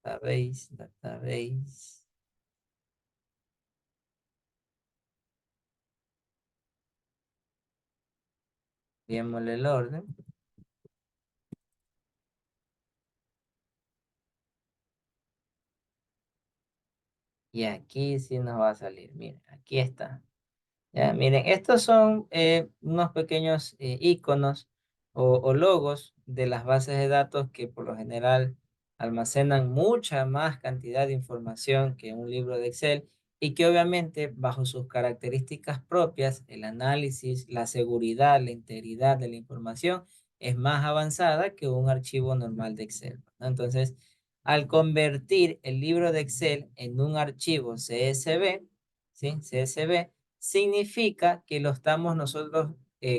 Database, database. Démosle el orden. Y aquí sí nos va a salir. Miren, aquí está. Ya, miren, estos son unos pequeños iconos o logos de las bases de datos que por lo general almacenan mucha más cantidad de información que un libro de Excel y que obviamente bajo sus características propias, el análisis, la seguridad, la integridad de la información es más avanzada que un archivo normal de Excel, ¿no? Entonces, al convertir el libro de Excel en un archivo CSV, ¿sí? CSV significa que lo estamos nosotros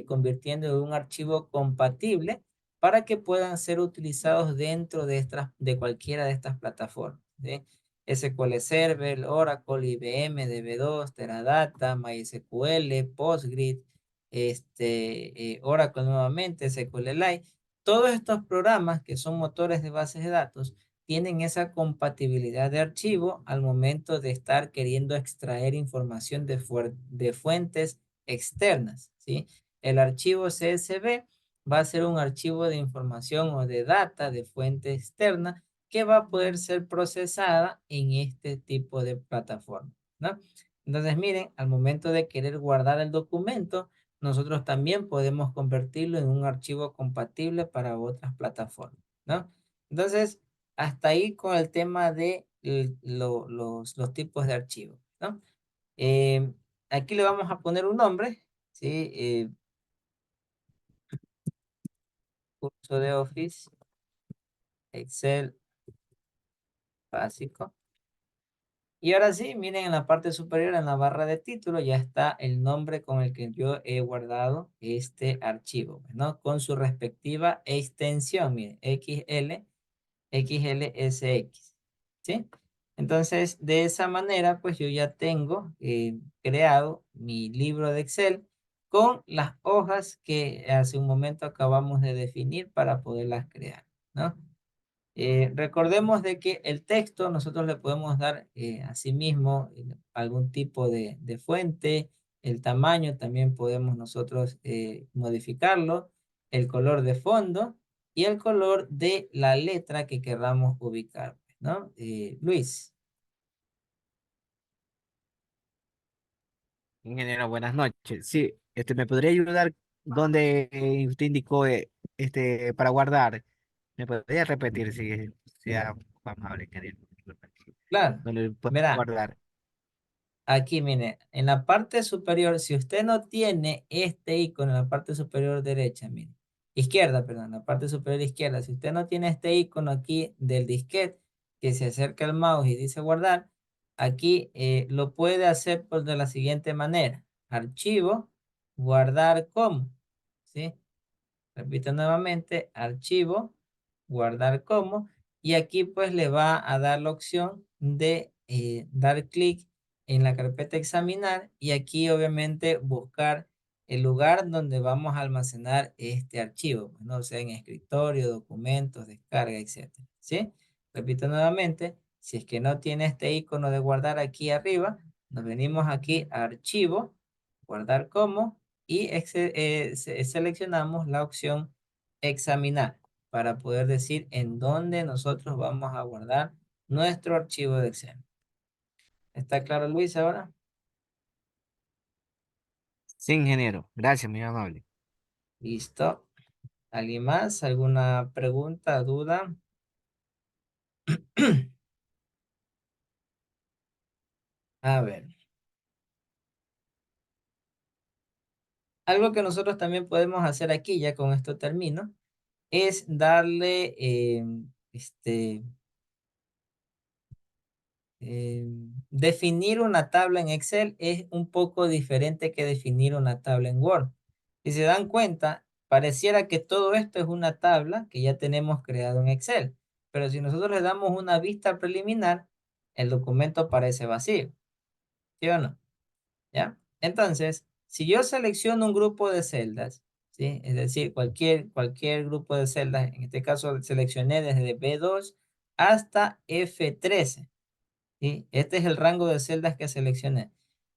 convirtiendo en un archivo compatible para que puedan ser utilizados dentro de cualquiera de estas plataformas, ¿sí? SQL Server, Oracle, IBM, DB2, Teradata, MySQL, Postgres, Oracle nuevamente, SQLite. Todos estos programas que son motores de bases de datos tienen esa compatibilidad de archivo al momento de estar queriendo extraer información de fuentes externas, ¿sí? El archivo CSV va a ser un archivo de información o de data de fuente externa que va a poder ser procesada en este tipo de plataforma, ¿no? Entonces, miren, al momento de querer guardar el documento, nosotros también podemos convertirlo en un archivo compatible para otras plataformas, ¿no? Entonces, hasta ahí con el tema de los tipos de archivos, ¿no? Eh, Aquí le vamos a poner un nombre, ¿sí? Curso de Office, Excel básico. Y ahora sí, miren en la parte superior, en la barra de título, ya está el nombre con el que yo he guardado este archivo, ¿no? Con su respectiva extensión, miren, XL XLSX, ¿sí? Entonces, de esa manera, pues yo ya tengo creado mi libro de Excel con las hojas que hace un momento acabamos de definir para poderlas crear, ¿no? Recordemos de que el texto nosotros le podemos dar asimismo algún tipo de fuente, el tamaño también podemos nosotros modificarlo, el color de fondo y el color de la letra que queramos ubicar, ¿no? Luis, Ingeniero, buenas noches. Sí, ¿me podría ayudar donde usted indicó para guardar? ¿Me podría repetir si sea amable, ingeniero? claro, ¿Dónde puedo verá. guardar? Aquí, mire, en la parte superior, si usted no tiene este icono en la parte superior derecha, mire, izquierda, perdón, la parte superior izquierda, si usted no tiene este icono aquí del disquete que se acerca al mouse y dice guardar, aquí lo puede hacer pues, de la siguiente manera. Archivo, guardar como, ¿sí? Repito nuevamente, archivo, guardar como, y aquí pues le va a dar la opción de dar clic en la carpeta examinar y aquí obviamente buscar el lugar donde vamos a almacenar este archivo, pues, no sea en escritorio, documentos, descarga, etcétera, ¿sí? Repito nuevamente, si es que no tiene este icono de guardar aquí arriba, nos venimos aquí a archivo, guardar como y seleccionamos la opción examinar para poder decir en dónde nosotros vamos a guardar nuestro archivo de Excel. ¿Está claro, Luis, ahora? Sí, ingeniero. Gracias, muy amable. Listo. ¿Alguien más? ¿Alguna pregunta, duda? A ver. Algo que nosotros también podemos hacer aquí, ya con esto termino, es darle definir una tabla en Excel es un poco diferente que definir una tabla en Word. Si se dan cuenta, pareciera que todo esto es una tabla que ya tenemos creado en Excel. Pero si nosotros le damos una vista preliminar, el documento parece vacío. ¿Sí o no? ¿Ya? Entonces, si yo selecciono un grupo de celdas, ¿sí? Es decir, cualquier grupo de celdas, en este caso seleccioné desde B2 hasta F13. ¿Sí? Este es el rango de celdas que seleccioné.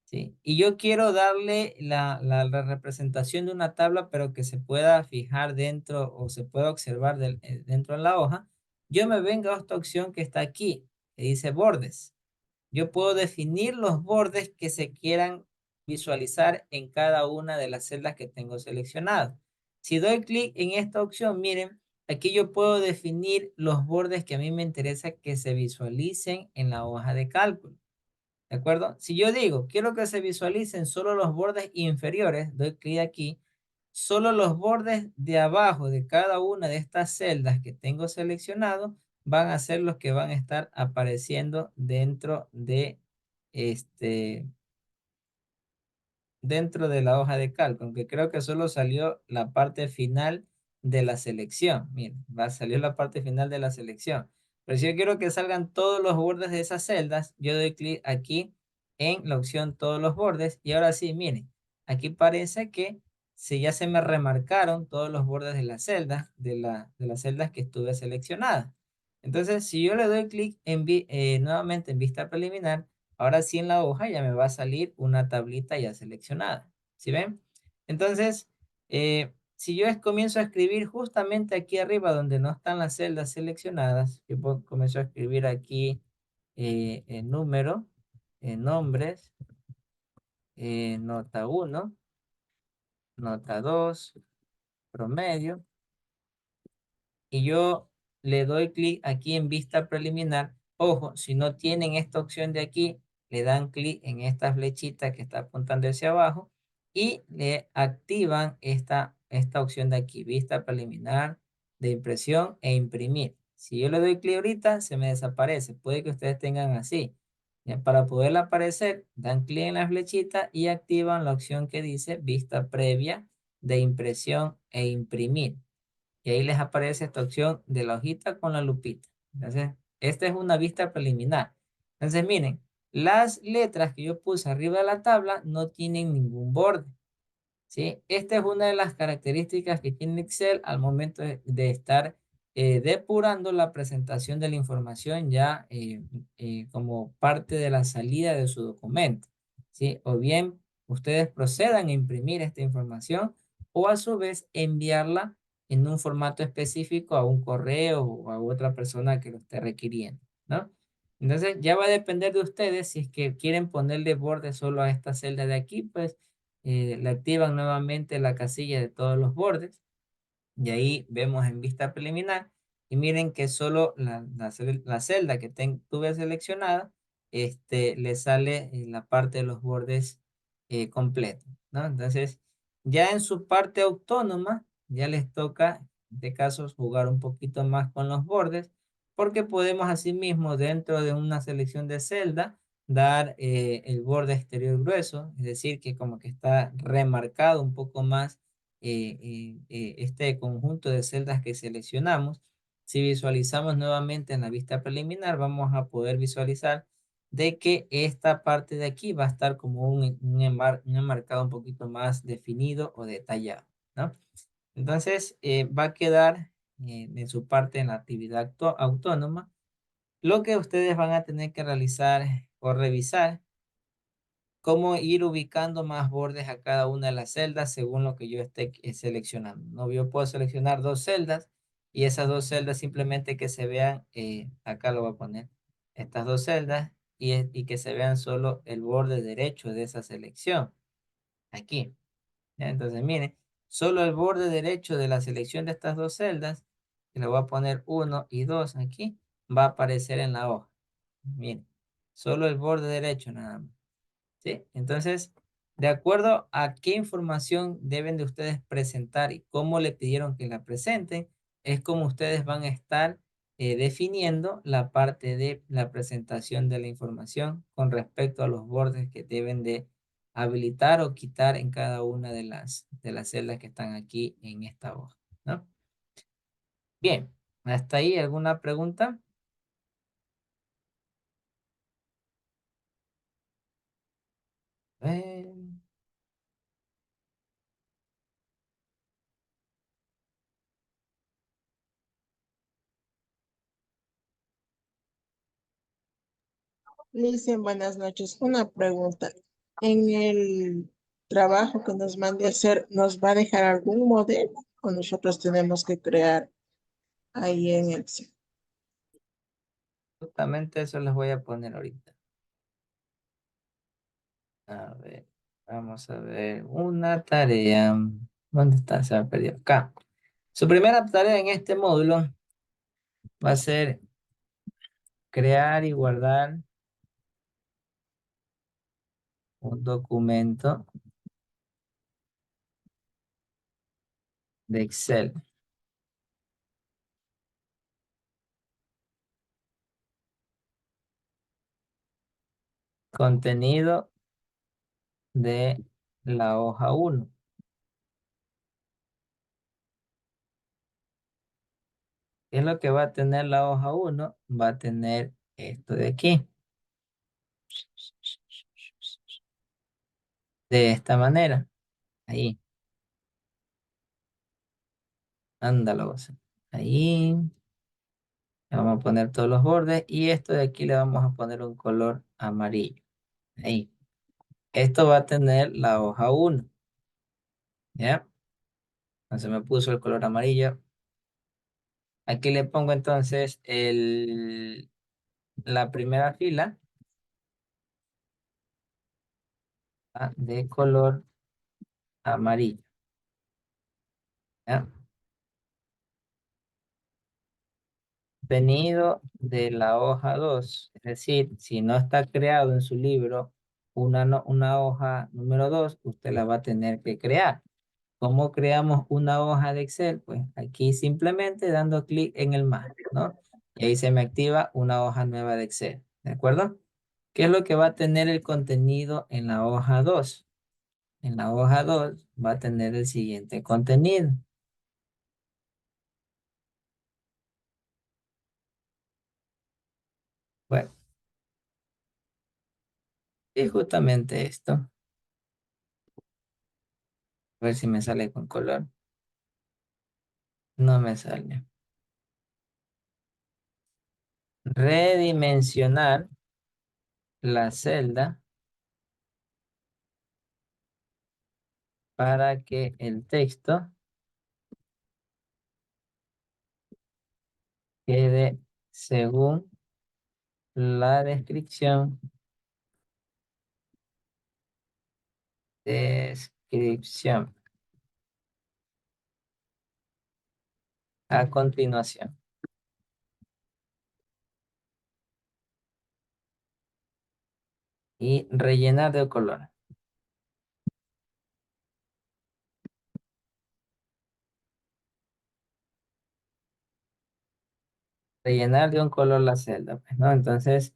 ¿Sí? Y yo quiero darle la representación de una tabla, pero que se pueda fijar dentro o se pueda observar dentro de la hoja. Yo me vengo a esta opción que está aquí, que dice bordes. Yo puedo definir los bordes que se quieran visualizar en cada una de las celdas que tengo seleccionadas. Si doy clic en esta opción, miren, aquí yo puedo definir los bordes que a mí me interesa que se visualicen en la hoja de cálculo. ¿De acuerdo? Si yo digo, quiero que se visualicen solo los bordes inferiores, doy clic aquí, solo los bordes de abajo de cada una de estas celdas que tengo seleccionado van a ser los que van a estar apareciendo este, dentro de la hoja de cálculo, aunque creo que solo salió la parte final de la selección. Miren, va a salir la parte final de la selección. Pero si yo quiero que salgan todos los bordes de esas celdas, yo doy clic aquí en la opción todos los bordes. Y ahora sí, miren, aquí parece que ya se me remarcaron todos los bordes de las celdas, de las celdas que estuve seleccionadas. Entonces, si yo le doy clic nuevamente en vista preliminar, ahora sí en la hoja ya me va a salir una tablita ya seleccionada. ¿Sí ven? Entonces, si yo comienzo a escribir justamente aquí arriba donde no están las celdas seleccionadas, yo comienzo a escribir aquí el número, nombres, nota 1, nota 2, promedio, y yo le doy clic aquí en vista preliminar. Ojo, si no tienen esta opción de aquí, le dan clic en esta flechita que está apuntando hacia abajo y le activan esta opción de aquí, vista preliminar de impresión e imprimir. Si yo le doy clic ahorita, se me desaparece. Puede que ustedes tengan así. Ya, para poder aparecer, dan clic en la flechita y activan la opción que dice vista previa de impresión e imprimir. Y ahí les aparece esta opción de la hojita con la lupita. Entonces, esta es una vista preliminar. Entonces, miren, las letras que yo puse arriba de la tabla no tienen ningún borde. ¿Sí? Esta es una de las características que tiene Excel al momento de estar depurando la presentación de la información ya como parte de la salida de su documento. ¿Sí? O bien ustedes procedan a imprimir esta información o a su vez enviarla en un formato específico a un correo o a otra persona que lo esté requiriendo, ¿no? Entonces ya va a depender de ustedes si es que quieren ponerle borde solo a esta celda de aquí, pues le activan nuevamente la casilla de todos los bordes y ahí vemos en vista preliminar y miren que solo la celda que tuve seleccionada le sale en la parte de los bordes completos, ¿no? Entonces ya en su parte autónoma ya les toca en este caso jugar un poquito más con los bordes porque podemos asimismo dentro de una selección de celda dar el borde exterior grueso, es decir, que como que está remarcado un poco más este conjunto de celdas que seleccionamos. Si visualizamos nuevamente en la vista preliminar, vamos a poder visualizar de que esta parte de aquí va a estar como un enmarcado un poquito más definido o detallado, ¿no? Entonces, va a quedar en su parte en la actividad autónoma. Lo que ustedes van a tener que realizar o revisar cómo ir ubicando más bordes a cada una de las celdas según lo que yo esté seleccionando. No, yo puedo seleccionar dos celdas y esas dos celdas simplemente que se vean, acá lo voy a poner, estas dos celdas y que se vean solo el borde derecho de esa selección, aquí. ¿Ya? Entonces, miren, solo el borde derecho de la selección de estas dos celdas, que le voy a poner 1 y 2 aquí, va a aparecer en la hoja. Miren, solo el borde derecho nada más. ¿Sí? Entonces, de acuerdo a qué información deben de ustedes presentar y cómo le pidieron que la presenten, es como ustedes van a estar definiendo la parte de la presentación de la información con respecto a los bordes que deben de habilitar o quitar en cada una de las celdas que están aquí en esta hoja, ¿no? Bien, hasta ahí, ¿alguna pregunta? Eh, Licen, buenas noches. Una pregunta. En el trabajo que nos mande a hacer, ¿nos va a dejar algún modelo o nosotros tenemos que crear ahí en Excel? Justamente eso les voy a poner ahorita. A ver, vamos a ver una tarea. ¿Dónde está? Se ha perdido acá. Su primera tarea en este módulo va a ser crear y guardar un documento de Excel. Contenido de la hoja 1. ¿Qué es lo que va a tener la hoja 1? Va a tener esto de aquí. De esta manera. Ahí. Ándalo. Ahí. Le vamos a poner todos los bordes y esto de aquí le vamos a poner un color amarillo. Ahí. Esto va a tener la hoja 1. ¿Ya? Entonces me puso el color amarillo. Aquí le pongo entonces la primera fila de color amarillo. ¿Ya? Venido de la hoja 2. Es decir, si no está creado en su libro una hoja número 2, usted la va a tener que crear. ¿Cómo creamos una hoja de Excel? Pues aquí simplemente dando clic en el más, ¿no? Y ahí se me activa una hoja nueva de Excel, ¿de acuerdo? ¿Qué es lo que va a tener el contenido en la hoja 2? En la hoja 2 va a tener el siguiente contenido. Y justamente esto. A ver si me sale con color. No me sale. Redimensionar la celda para que el texto quede según la descripción a continuación. Y rellenar de color. Rellenar de un color la celda, pues, ¿no? Entonces,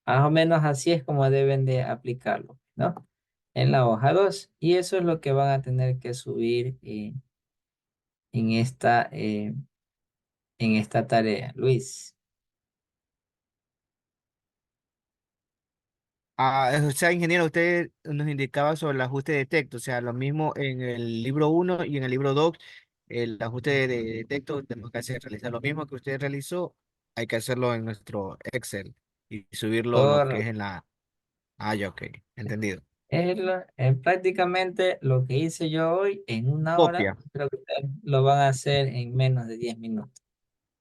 más o menos así es como deben de aplicarlo, ¿no? En la hoja 2. Y eso es lo que van a tener que subir en esta tarea, Luis. O sea, ingeniero, usted nos indicaba sobre el ajuste de texto, o sea, lo mismo en el libro uno y en el libro 2, el ajuste de texto tenemos que realizar lo mismo que usted realizó, hay que hacerlo en nuestro Excel y subirlo lo que Por es en la... Ah, ya, ok, entendido. prácticamente lo que hice yo hoy en una hora, Copia, creo que ustedes lo van a hacer en menos de 10 minutos.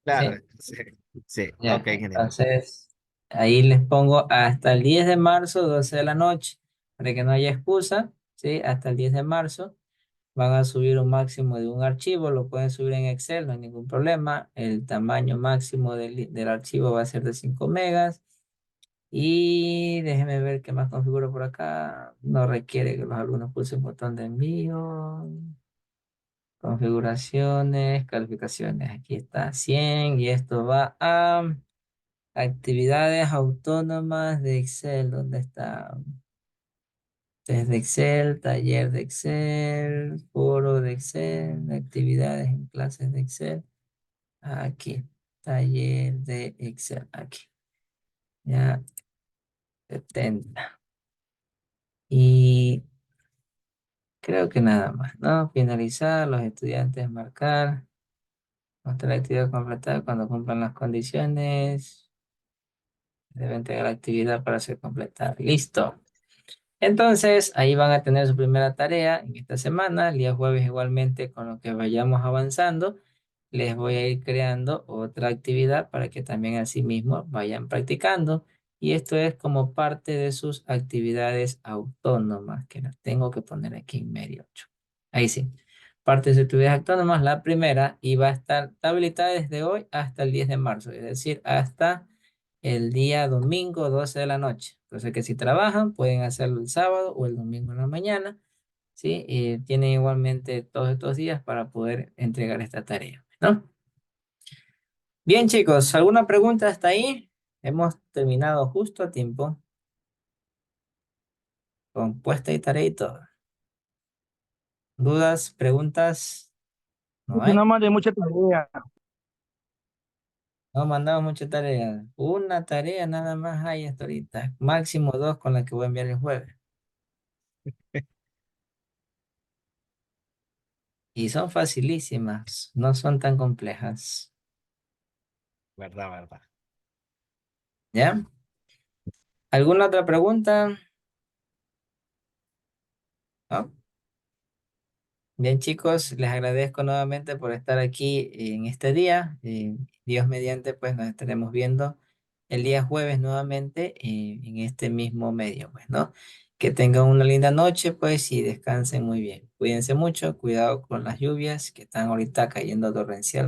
claro, ¿Sí? sí, sí, Ya, ok, ingeniero. entonces ahí les pongo hasta el 10 de marzo, 12 de la noche, para que no haya excusa, ¿sí? Hasta el 10 de marzo van a subir un máximo de un archivo, lo pueden subir en Excel, no hay ningún problema. El tamaño máximo del archivo va a ser de 5 megas. Y déjenme ver qué más configuro por acá. No requiere que los alumnos pulsen botón de envío. Configuraciones, calificaciones. Aquí está 100 y esto va a actividades autónomas de Excel. ¿Dónde está? Test de Excel, taller de Excel, foro de Excel, actividades en clases de Excel. Aquí, taller de Excel. Aquí. Ya, 70. Y creo que nada más, ¿no? Finalizar, los estudiantes marcar, mostrar la actividad completada cuando cumplan las condiciones. Deben entregar la actividad para ser completada. Listo. Entonces, ahí van a tener su primera tarea en esta semana. El día jueves igualmente, con lo que vayamos avanzando, les voy a ir creando otra actividad para que también así mismo vayan practicando. Y esto es como parte de sus actividades autónomas, que las tengo que poner aquí en medio 8. Ahí sí. Parte de sus actividades autónomas, la primera, y va a estar habilitada desde hoy hasta el 10 de marzo, es decir, hasta el día domingo 12 de la noche. Entonces que si trabajan pueden hacerlo el sábado o el domingo en la mañana, ¿sí? Y tienen igualmente todos estos días para poder entregar esta tarea, ¿no? Bien chicos, ¿alguna pregunta hasta ahí? Hemos terminado justo a tiempo con puesta y tarea y todo. ¿Dudas, preguntas? ¿No Que hay? no mande mucha tarea. No mandamos mucha tarea. Una tarea nada más hay hasta ahorita. Máximo dos con la que voy a enviar el jueves. Y son facilísimas, no son tan complejas. Verdad, verdad. ¿Ya? ¿Alguna otra pregunta? ¿No? Bien, chicos, les agradezco nuevamente por estar aquí en este día. Dios mediante, pues nos estaremos viendo el día jueves nuevamente en este mismo medio, pues, ¿no? Que tengan una linda noche, pues, y descansen muy bien. Cuídense mucho, cuidado con las lluvias que están ahorita cayendo torrencial.